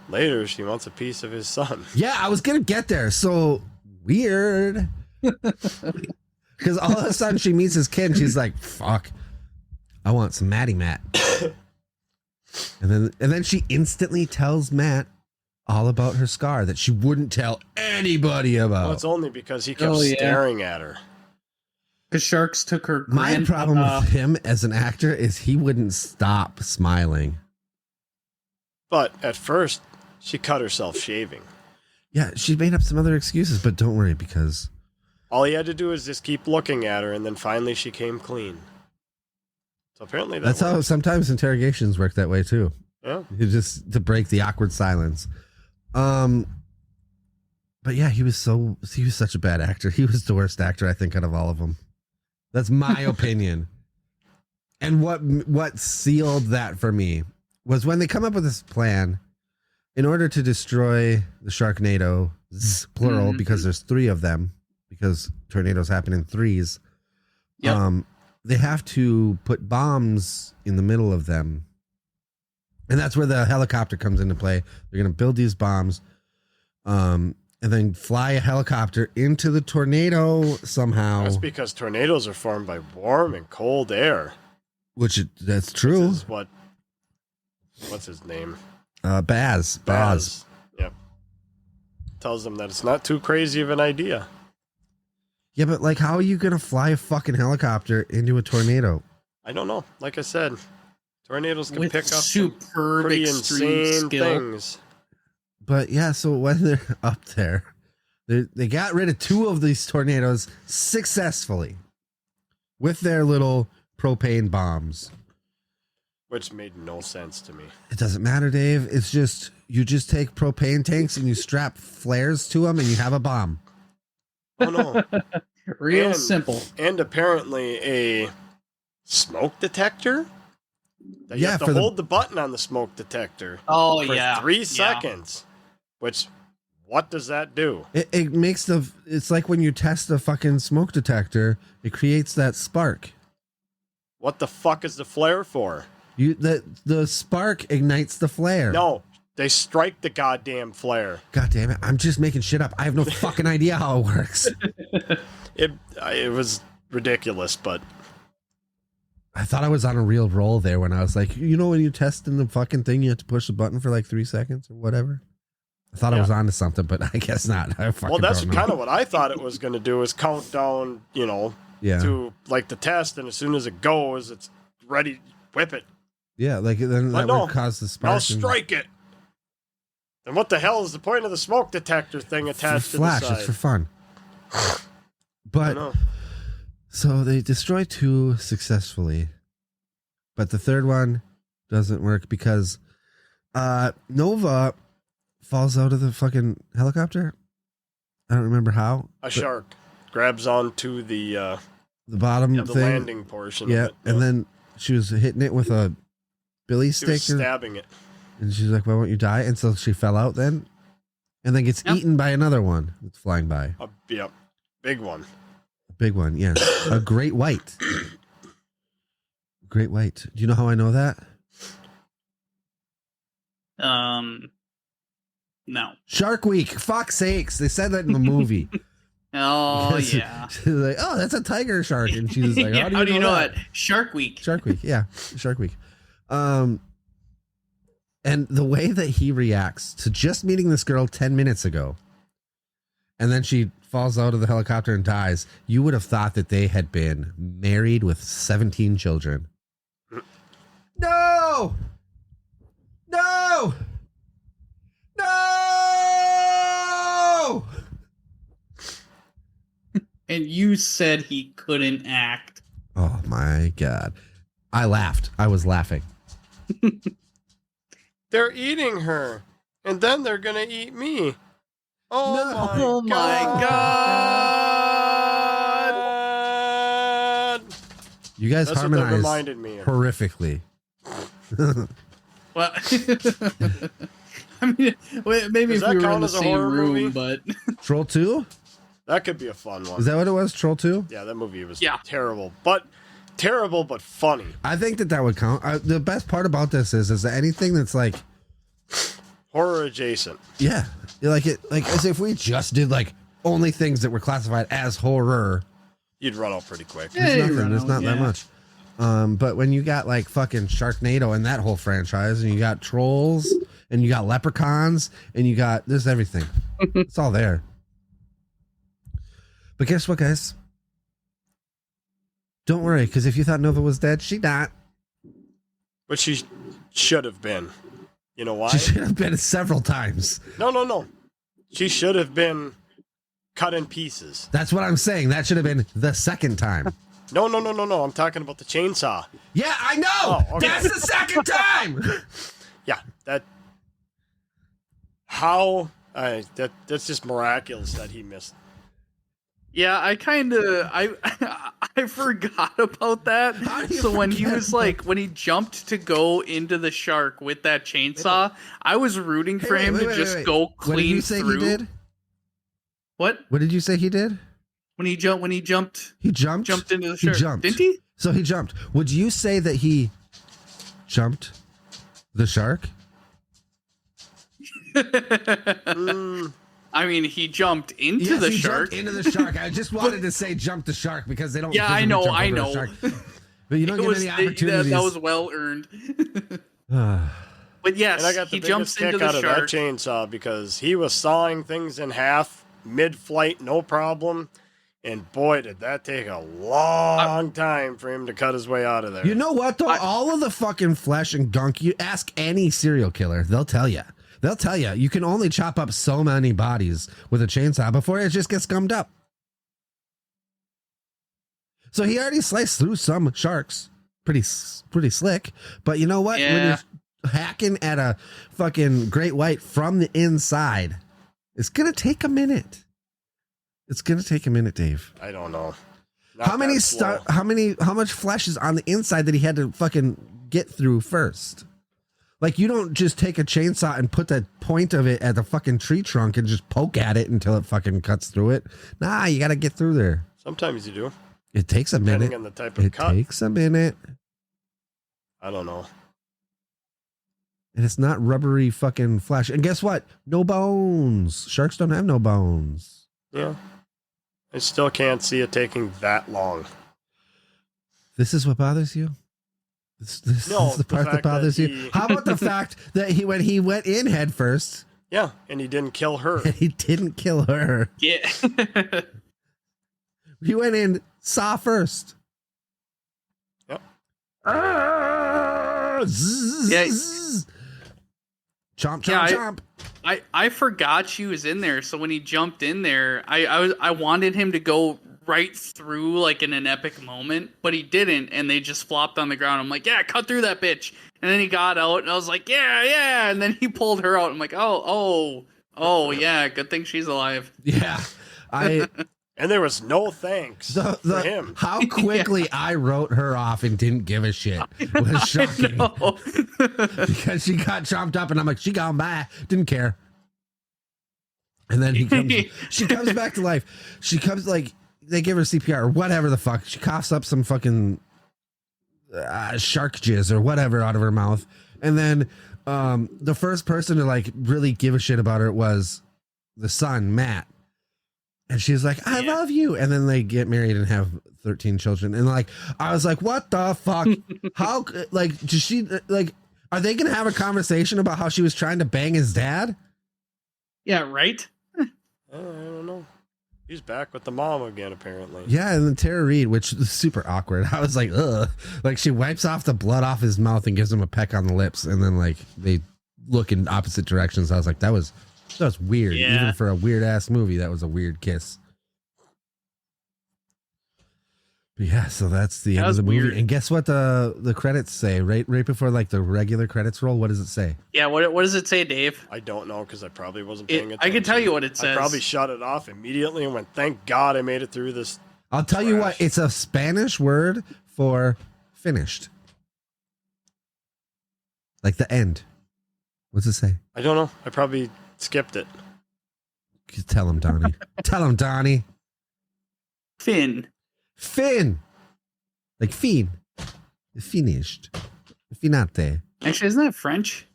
later she wants a piece of his son. Yeah, I was going to get there. So weird. Because all of a sudden she meets his kid and she's like, fuck, I want some Matty Matt. And then she instantly tells Matt all about her scar that she wouldn't tell anybody about. Well, it's only because he kept staring at her. The sharks took her. My problem with him as an actor is he wouldn't stop smiling. But at first, she cut herself shaving. Yeah, she made up some other excuses, but don't worry because all he had to do is just keep looking at her, and then finally she came clean. So apparently that's how sometimes interrogations work that way too. Yeah, just to break the awkward silence. But yeah, he was such a bad actor. He was the worst actor I think out of all of them. That's my opinion. And what sealed that for me was when they come up with this plan in order to destroy the Sharknado, plural, because there's 3 of them, because tornadoes happen in 3s. Yep. They have to put bombs in the middle of them. And that's where the helicopter comes into play. They're going to build these bombs and then fly a helicopter into the tornado somehow. That's because tornadoes are formed by warm and cold air. That's true. This is what's his name? Baz. Yep. Tells them that it's not too crazy of an idea. Yeah, but like, how are you going to fly a fucking helicopter into a tornado? I don't know. Like I said, tornadoes can with pick up superb, pretty insane things. But yeah, so when they're up there, they got rid of 2 of these tornadoes successfully with their little propane bombs. Which made no sense to me. It doesn't matter, Dave. It's just, you just take propane tanks and you strap flares to them and you have a bomb. Oh, no. Real simple. And apparently a smoke detector? You have to hold the button on the smoke detector for 3 seconds. Which, what does that do? It makes it's like when you test a fucking smoke detector, it creates that spark. What the fuck is the flare for? The spark ignites the flare. No, they strike the goddamn flare. God damn it. I'm just making shit up. I have no fucking idea how it works. It was ridiculous, but I thought I was on a real roll there when I was like, when you test in the fucking thing, you have to push the button for like 3 seconds or whatever. I thought I was onto something, but I guess not. That's kind of what I thought it was going to do, is count down, to like the test, and as soon as it goes, it's ready. Whip it. Yeah, like then that would cause the spark. Now strike it. And what the hell is the point of the smoke detector thing attached to the side? It's for fun. But so they destroy 2 successfully, but the 3rd one doesn't work because Nova falls out of the fucking helicopter. I don't remember how. A shark grabs onto the bottom the thing. landing portion. Yeah, of it. and then she was hitting it with a billy stick. She was stabbing it. And she's like, why won't you die? And so she fell out then. And then gets eaten by another one that's flying by. Big one. A big one, yes. A great white. Great white. Do you know how I know that? No. Shark Week. Fuck's sakes. They said that in the movie. Oh, yeah. She's like, oh, that's a tiger shark. And she's like, how do you know that? Shark Week. Shark Week. Yeah. Shark Week. And the way that he reacts to just meeting this girl 10 minutes ago, and then she falls out of the helicopter and dies, you would have thought that they had been married with 17 children. No! No! No! And you said he couldn't act. Oh my God. I laughed. I was laughing. They're eating her, and then they're gonna eat me. Oh No. my Oh my God! You guys That's what that harmonized reminded me of. horrifically. Well, I mean, maybe Does if that we were in count the as a same horror room, movie? but Troll 2? That could be a fun one. Is that what it was? Troll 2? Yeah, that movie was Yeah. terrible, but funny. I think that would count. The best part about this is that anything that's like, Horror adjacent. yeah, like as if we just did like only things that were classified as horror. You'd run out pretty quick. Yeah, There's you nothing. run There's out, not that yeah. much. But when you got like fucking Sharknado and that whole franchise, and you got trolls, and you got leprechauns, and you got there's everything. It's all there. But guess what, guys? Don't worry, because if you thought Nova was dead, she not. But she should have been. You know why? She should have been several times. No. She should have been cut in pieces. That's what I'm saying. That should have been the second time. No. I'm talking about the chainsaw. Yeah, I know. Oh, okay. That's the second time. Yeah, that. How? That's just miraculous that he missed. yeah, I forgot about that. How do you So when he forget was about- like, when he jumped to go into the shark with that chainsaw, I was rooting for him to just go What did clean you say through. he did? What? What did you say he did? When he jumped He jumped. into the He shark, jumped. didn't he? So he jumped. Would you say that he jumped the shark? I mean, he jumped into Yes, the he shark. jumped into the shark. I just wanted to say jump the shark because they don't. Yeah, I physically know, jump I over a know. shark. But you don't It get was any that opportunities. was well earned. But yes, And I got the he jumps biggest into kick the out of that shark. chainsaw because he was sawing things in half mid-flight, no problem. And boy, did that take a long time for him to cut his way out of there. You know what though? All of the fucking flesh and gunk. You ask any serial killer, they'll tell you. They'll tell you you can only chop up so many bodies with a chainsaw before it just gets gummed up. So he already sliced through some sharks, pretty slick. But you know what? Yeah. When you're hacking at a fucking great white from the inside, it's gonna take a minute. It's gonna take a minute, Dave. I don't know. Not How many that slow. how much flesh is on the inside that he had to fucking get through first? Like, you don't just take a chainsaw and put the point of it at the fucking tree trunk and just poke at it until it fucking cuts through it. Nah, you gotta get through there. Sometimes you do, It takes a depending minute. on the type of It cut. takes a minute. I don't know. And it's not rubbery fucking flesh. And guess what? No bones. Sharks don't have no bones. Yeah. I still can't see it taking that long. This is what bothers you? This No, is the the part that fact that bothers you? he- How about the fact that when he went in head first, Yeah, and he didn't kill her. and he didn't kill her. Yeah. He went in saw first. Yep. Yeah. Chomp, chomp, Yeah, chomp. I forgot she was in there, so when he jumped in there, I wanted him to go right through like in an epic moment, but he didn't, and they just flopped on the ground. I'm like, yeah, cut through that bitch. And then he got out, and I was like, yeah, and then he pulled her out. I'm like, oh, yeah, good thing she's alive. Yeah. And there was no thanks for him. How quickly I wrote her off and didn't give a shit was shocking. No. Because she got chomped up and I'm like, she gone by. Didn't care. And then she comes back to life. She comes like, they give her CPR or whatever the fuck. She coughs up some fucking shark jizz or whatever out of her mouth. And then the first person to like really give a shit about her was the son, Matt. And she's like, I love you. And then they get married and have 13 children. And like, I was like, what the fuck? How, like, does she, like, are they going to have a conversation about how she was trying to bang his dad? Yeah, right? I don't know. She's back with the mom again, apparently. Yeah, and then Tara Reid, which is super awkward. I was like, ugh. Like, she wipes off the blood off his mouth and gives him a peck on the lips, and then, like, they look in opposite directions. I was like, that was weird. Yeah. Even for a weird-ass movie, that was a weird kiss. But yeah, so that's the end of the movie. Weird. And guess what the credits say? Right before, like, the regular credits roll, what does it say? Yeah, what does it say, Dave? I don't know because I probably wasn't paying attention. I can tell you what it says. I probably shut it off immediately and went, thank God I made it through this. I'll tell you what, it's a Spanish word for finished. Like the end. What's it say? I don't know. I probably skipped it. Tell him, Donnie. Tell him, Donnie. Finn. Like fin. Finished. Finate. Actually, isn't that French?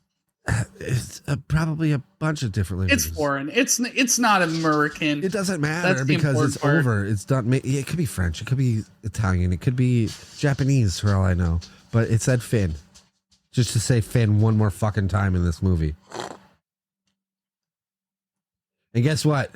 It's probably a bunch of different languages. It's foreign. It's not American. It doesn't matter That's the because important it's part. over. It's done. It could be French. It could be Italian. It could be Japanese for all I know. But it said Finn. Just to say Finn one more fucking time in this movie. And guess what?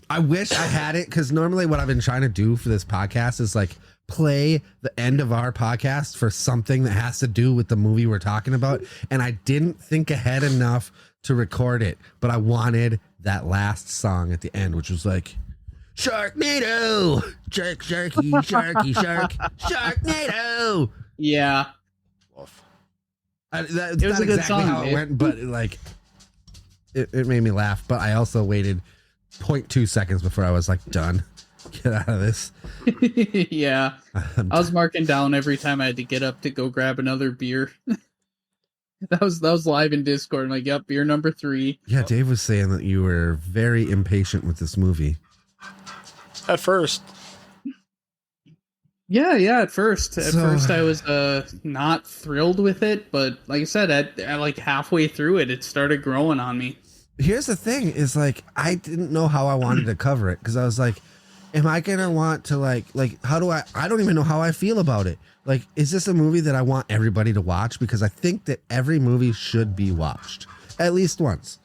I wish I had it, because normally what I've been trying to do for this podcast is like play the end of our podcast for something that has to do with the movie we're talking about. And I didn't think ahead enough to record it, but I wanted that last song at the end, which was like, Sharknado! Shark, sharky, sharky, shark, Sharknado! Yeah. Woof. That's It was not a good exactly song, how it Dave. went, but like it made me laugh. But I also waited 0.2 seconds before I was like, done. Get out of this. Yeah. I was marking down every time I had to get up to go grab another beer. That was live in Discord. I'm like, yep, beer number 3. Yeah, Dave was saying that you were very impatient with this movie. At first. Yeah, at first. At So- first I was not thrilled with it, but like I said, at like halfway through it started growing on me. Here's the thing is like, I didn't know how I wanted to cover it, because I was like, am I going to want to like, how do I don't even know how I feel about it. Like, is this a movie that I want everybody to watch? Because I think that every movie should be watched at least once.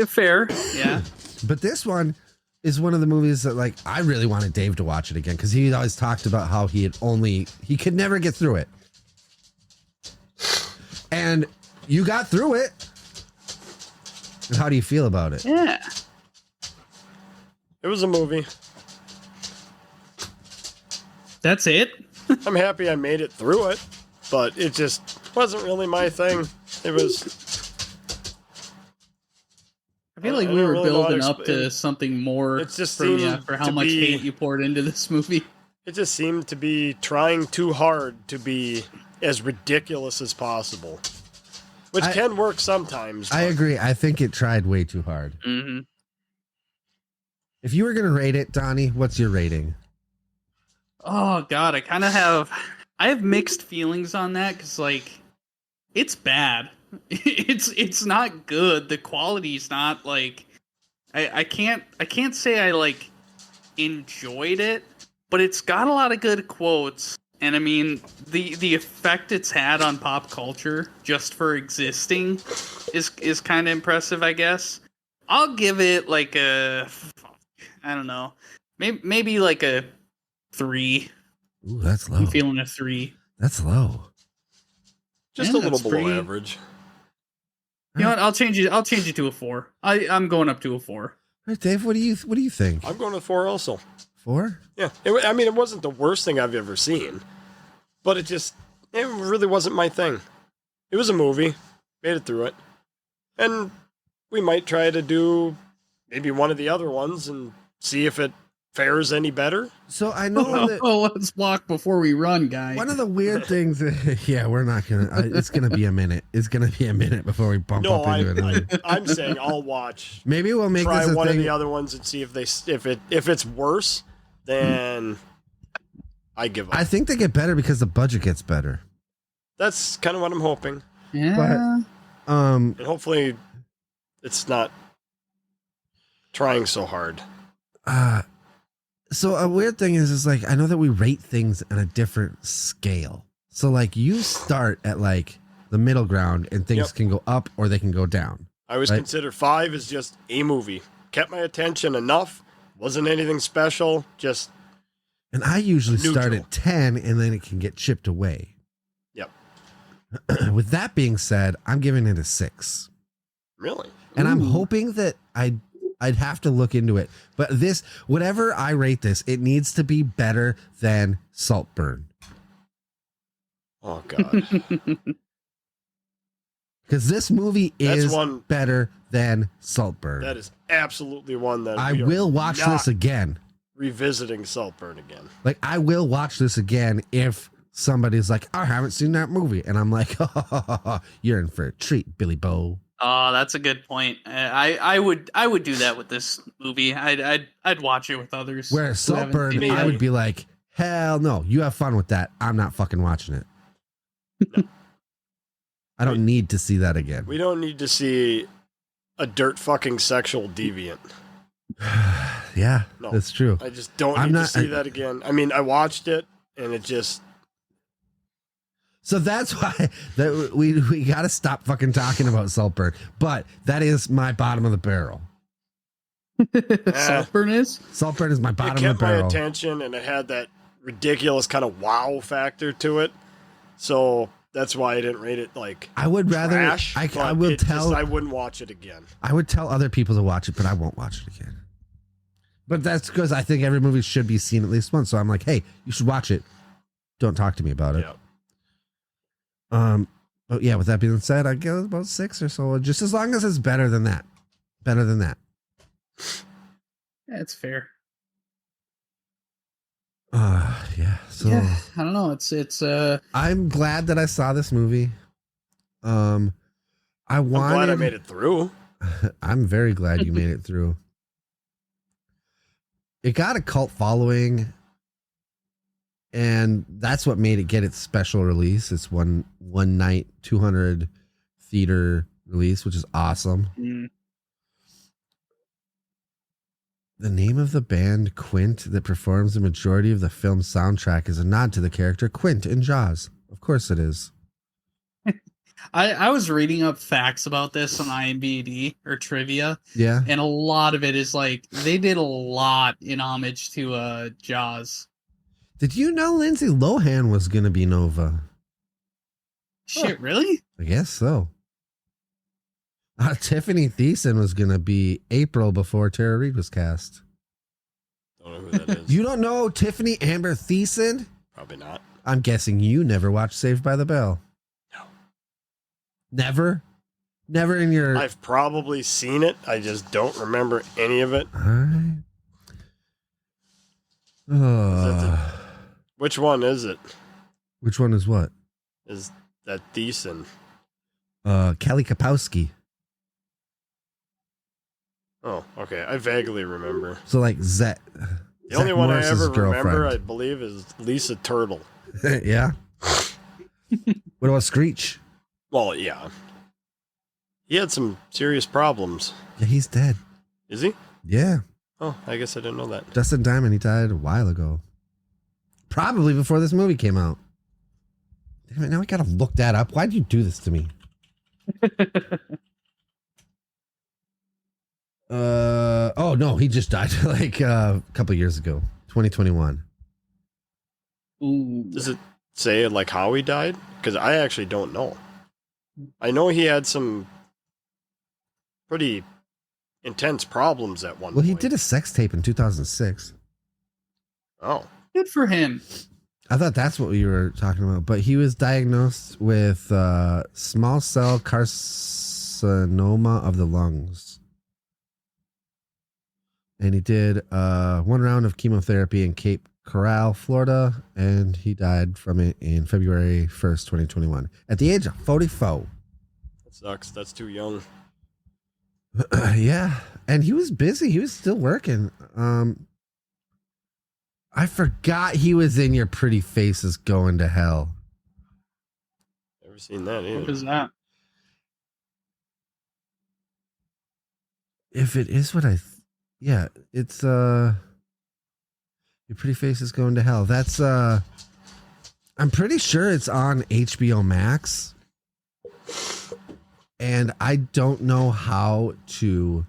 Fair. Yeah. But this one is one of the movies that like, I really wanted Dave to watch it again, because he always talked about how he could never get through it. And you got through it. And how do you feel about it? Yeah. It was a movie. That's it. I'm happy I made it through it, but it just wasn't really my thing. It was. I feel like I we don't were really know how to building up to explain- something more It just from you seemed for how to much be- hate you poured into this movie. It just seemed to be trying too hard to be as ridiculous as possible, which can work sometimes. I but agree. I think it tried way too hard. Mm-hmm. If you were going to rate it, Donnie, what's your rating? Oh God, I have mixed feelings on that, because like, it's bad. It's not good. The quality's not like, I can't say I like enjoyed it, but it's got a lot of good quotes. And I mean, the effect it's had on pop culture just for existing is kind of impressive, I guess. I'll give it like I don't know, maybe like a 3. Ooh, that's low. I'm feeling a 3. That's low. just Yeah, a little that's below pretty- average. You know what? I'll change it to a 4. I'm going up to a 4. All right, Dave, what do you think? I'm going with 4 also. 4? Yeah, I mean, it wasn't the worst thing I've ever seen, but it really wasn't my thing. It was a movie, made it through it, and we might try to do maybe one of the other ones and see if it fares any better. So I know that Oh, let's walk before we run, guy. one of the weird things, yeah, we're not going to, it's going to be a minute. It's going to be a minute before we bump No, up into it. I'm saying I'll watch. Maybe we'll make Try this a one thing. of the other ones and see if it's worse, then I give up. I think they get better because the budget gets better. That's kind of what I'm hoping, Yeah. and hopefully, it's not trying so hard. So a weird thing is like, I know that we rate things on a different scale. So like, you start at like the middle ground, and things Yep. can go up or they can go down. I always Right. consider 5 as just a movie. Kept my attention enough Wasn't anything special. Just And I usually start Neutral. at 10 and then it can get chipped away. Yep. With that being said, I'm giving it a 6. Really. And I'm Ooh. hoping that I'd have to look into it. But this, whatever I rate this, it needs to be better than Saltburn. Oh God. Because this movie That's is one- better than Saltburn. That is absolutely one that I we are will watch not this again. Revisiting Saltburn again. Like, I will watch this again if somebody's like, I haven't seen that movie. And I'm like, you're in for a treat, Billy Bo. Oh, that's a good point. I would do that with this movie. I'd watch it with others. Whereas who haven't Saltburn, seen it I yet. would be like, hell no, you have fun with that. I'm not fucking watching it. I don't need to see that again. We don't need to see a dirt fucking sexual deviant. Yeah, No. that's true. I just don't I'm need not- to see that again. I mean, I watched it and it just So that's why that we got to stop fucking talking about Saltburn. But that is my bottom of the barrel. Saltburn is? Saltburn is my it bottom of kept the my barrel. attention and it had that ridiculous kind of wow factor to it. So that's why I didn't rate it like I would rather trash. I but will it just- tell I wouldn't watch it again. I would tell other people to watch it, but I won't watch it again. But that's because I think every movie should be seen at least once. So I'm like, hey, you should watch it. Don't talk to me about it. Yeah. But yeah, with that being said, I give it about 6 or so. Just as long as it's better than that. Better than that. That's fair. Yeah. So Yeah, I don't know. It's I'm glad that I saw this movie. I I'm wanted. glad I made it through. I'm very glad you made it through. It got a cult following, and that's what made it get its special release. It's one night 200 theater release, which is awesome. The name of the band, Quint, that performs the majority of the film's soundtrack is a nod to the character Quint in Jaws. Of course it is. I was reading up facts about this on IMDb or trivia, Yeah. and a lot of it is like they did a lot in homage to Jaws. Did you know Lindsay Lohan was going to be Nova? Shit, really? I guess so. Tiffany Thiessen was going to be April before Tara Reid was cast. Don't know who that is. You don't know Tiffany Amber Thiessen? Probably not. I'm guessing you never watched Saved by the Bell. No. Never? Never in your... I've probably seen it. I just don't remember any of it. All right. Which one is it? Which one is what? Is that Thiessen? Kelly Kapowski. Oh, okay. I vaguely remember. So like Zach. The only one I ever remember, I believe, is Lisa Turtle. Yeah. What about Screech? Well, yeah. He had some serious problems. Yeah, he's dead. Is he? Yeah. Oh, I guess I didn't know that. Dustin Diamond, he died a while ago. Probably before this movie came out. Damn it, now I gotta look that up. Why'd you do this to me? Oh no, he just died like a couple years ago. 2021. Ooh. Does it say like how he died? Because I actually don't know. I know he had some pretty intense problems at one Well, point. he did a sex tape in 2006. Oh. Good for him. I thought that's what we were talking about, but he was diagnosed with small cell carcinoma of the lungs. And he did one round of chemotherapy in Cape Coral, Florida, and he died from it in February 1st, 2021, at the age of 44. That sucks. That's too young. Yeah, and he was busy. He was still working. I forgot he was in Your Pretty Faces Going to Hell. Never seen that What either. was that? If it is what yeah, it's Your Pretty Faces Going to Hell. That's I'm pretty sure it's on HBO Max. And I don't know how to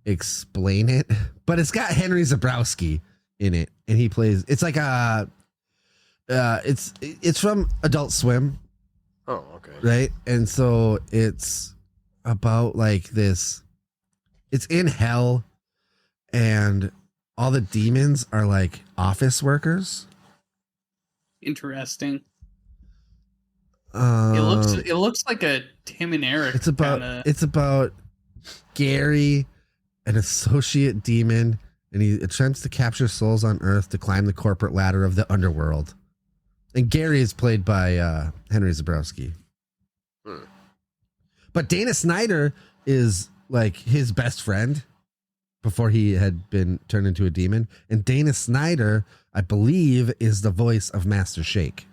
explain it, but it's got Henry Zabrowski in it, and he plays. It's like it's from Adult Swim. Oh, okay. Right, and so it's about like this. It's in hell, and all the demons are like office workers. Interesting. It looks like a Tim and Eric. It's about Gary, an associate demon, and he attempts to capture souls on Earth to climb the corporate ladder of the underworld. And Gary is played by Henry Zabrowski. But Dana Snyder is like his best friend before he had been turned into a demon. And Dana Snyder, I believe, is the voice of Master Shake.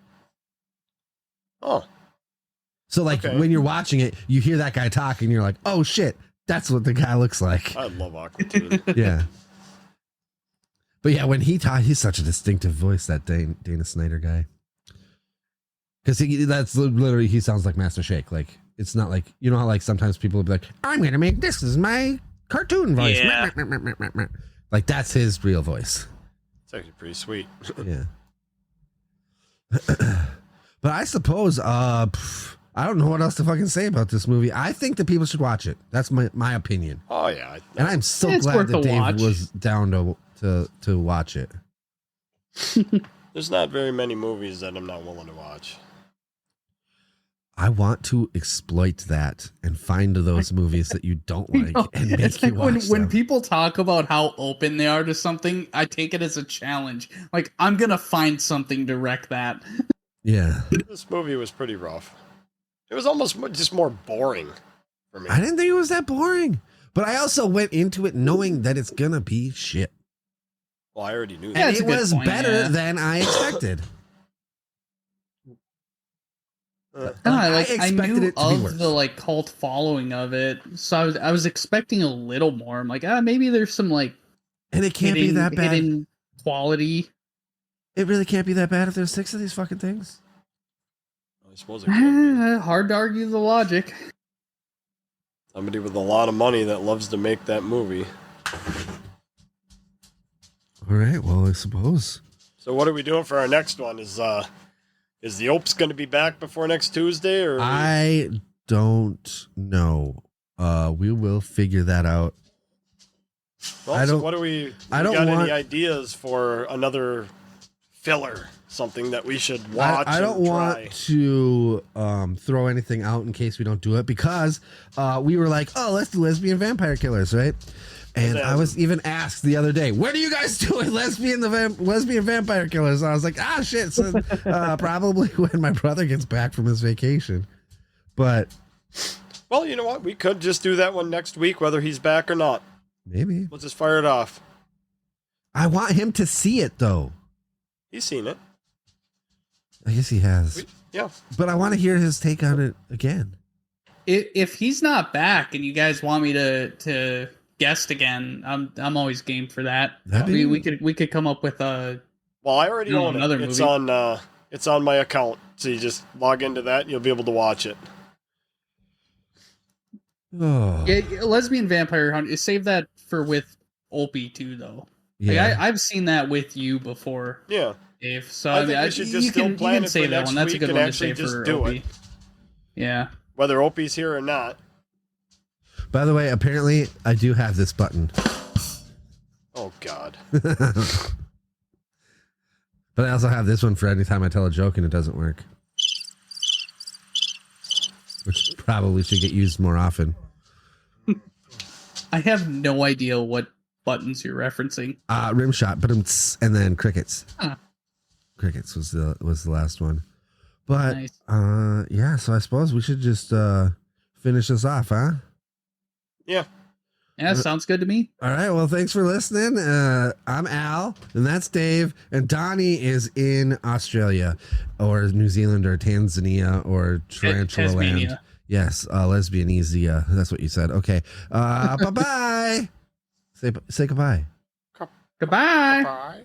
Oh. So like when you're watching it, you hear that guy talk and you're like, oh shit, that's what the guy looks like. I love Aquatoon. Yeah. But yeah, when he talks, he's such a distinctive voice, that Dana Snyder guy. Because that's literally, he sounds like Master Shake. Like, it's not like, you know how like sometimes people will be like, I'm going to make this is my cartoon voice. Yeah. Like, that's his real voice. It's actually pretty sweet. Yeah. But I suppose, I don't know what else to fucking say about this movie. I think that people should watch it. That's my opinion. Oh, yeah. And I'm so glad that Dave was down to watch it. There's not very many movies that I'm not willing to watch. I want to exploit that and find those movies that you don't like and make you watch when people talk about how open they are to something, I take it as a challenge. Like, I'm going to find something to wreck that. Yeah. This movie was pretty rough. It was almost just more boring for me. I didn't think it was that boring, but I also went into it knowing that it's going to be shit. Well, I already knew that. And it was better than I expected. I knew of the like cult following of it, so I was expecting a little more. I'm like, maybe there's some like, and it can't be that bad. Hidden quality. It really can't be that bad if there's 6 of these fucking things. I suppose it can be. Hard to argue the logic. Somebody with a lot of money that loves to make that movie. All right, well, I suppose. So what are we doing for our next one? Is the Opes going to be back before next Tuesday? Or I don't know. We will figure that out. Well, so what do we got any ideas for another filler? Something that we should watch. I don't want to throw anything out in case we don't do it, because we were like, oh, let's do lesbian vampire killers, right? And I was even asked the other day, when are you guys doing lesbian vampire killers? And I was like, shit. So probably when my brother gets back from his vacation. But well, you know what? We could just do that one next week, whether he's back or not. Maybe. We'll just fire it off. I want him to see it, though. He's seen it. I guess he has. Yeah. But I want to hear his take on it again. If he's not back and you guys want me to guest again, I'm always game for that. We could come up with a. Well, I already own another movie. It's on my account, so you just log into that and you'll be able to watch it. Oh. Yeah, lesbian vampire hunt. Save that for with Opie too, though. Yeah, like, I've seen that with you before. Yeah, Dave. So I think we should just still plan it for next one. That's a week good and one to actually save just for do Opie. it. Yeah. Whether Opie's here or not. By the way, apparently I do have this button. Oh God. But I also have this one for any time I tell a joke and it doesn't work. Which probably should get used more often. I have no idea what buttons you're referencing. Rim shot, but and then crickets. Huh. Crickets was the last one. But nice. Yeah, so I suppose we should just finish this off, huh? Yeah. Yeah, sounds good to me. All right, well, thanks for listening. I'm Al, and that's Dave, and Donnie is in Australia, or New Zealand, or Tanzania, or Tarantula Land. Yes, Lesbianesia. That's what you said. Okay. Bye-bye. Say goodbye. Goodbye. Bye.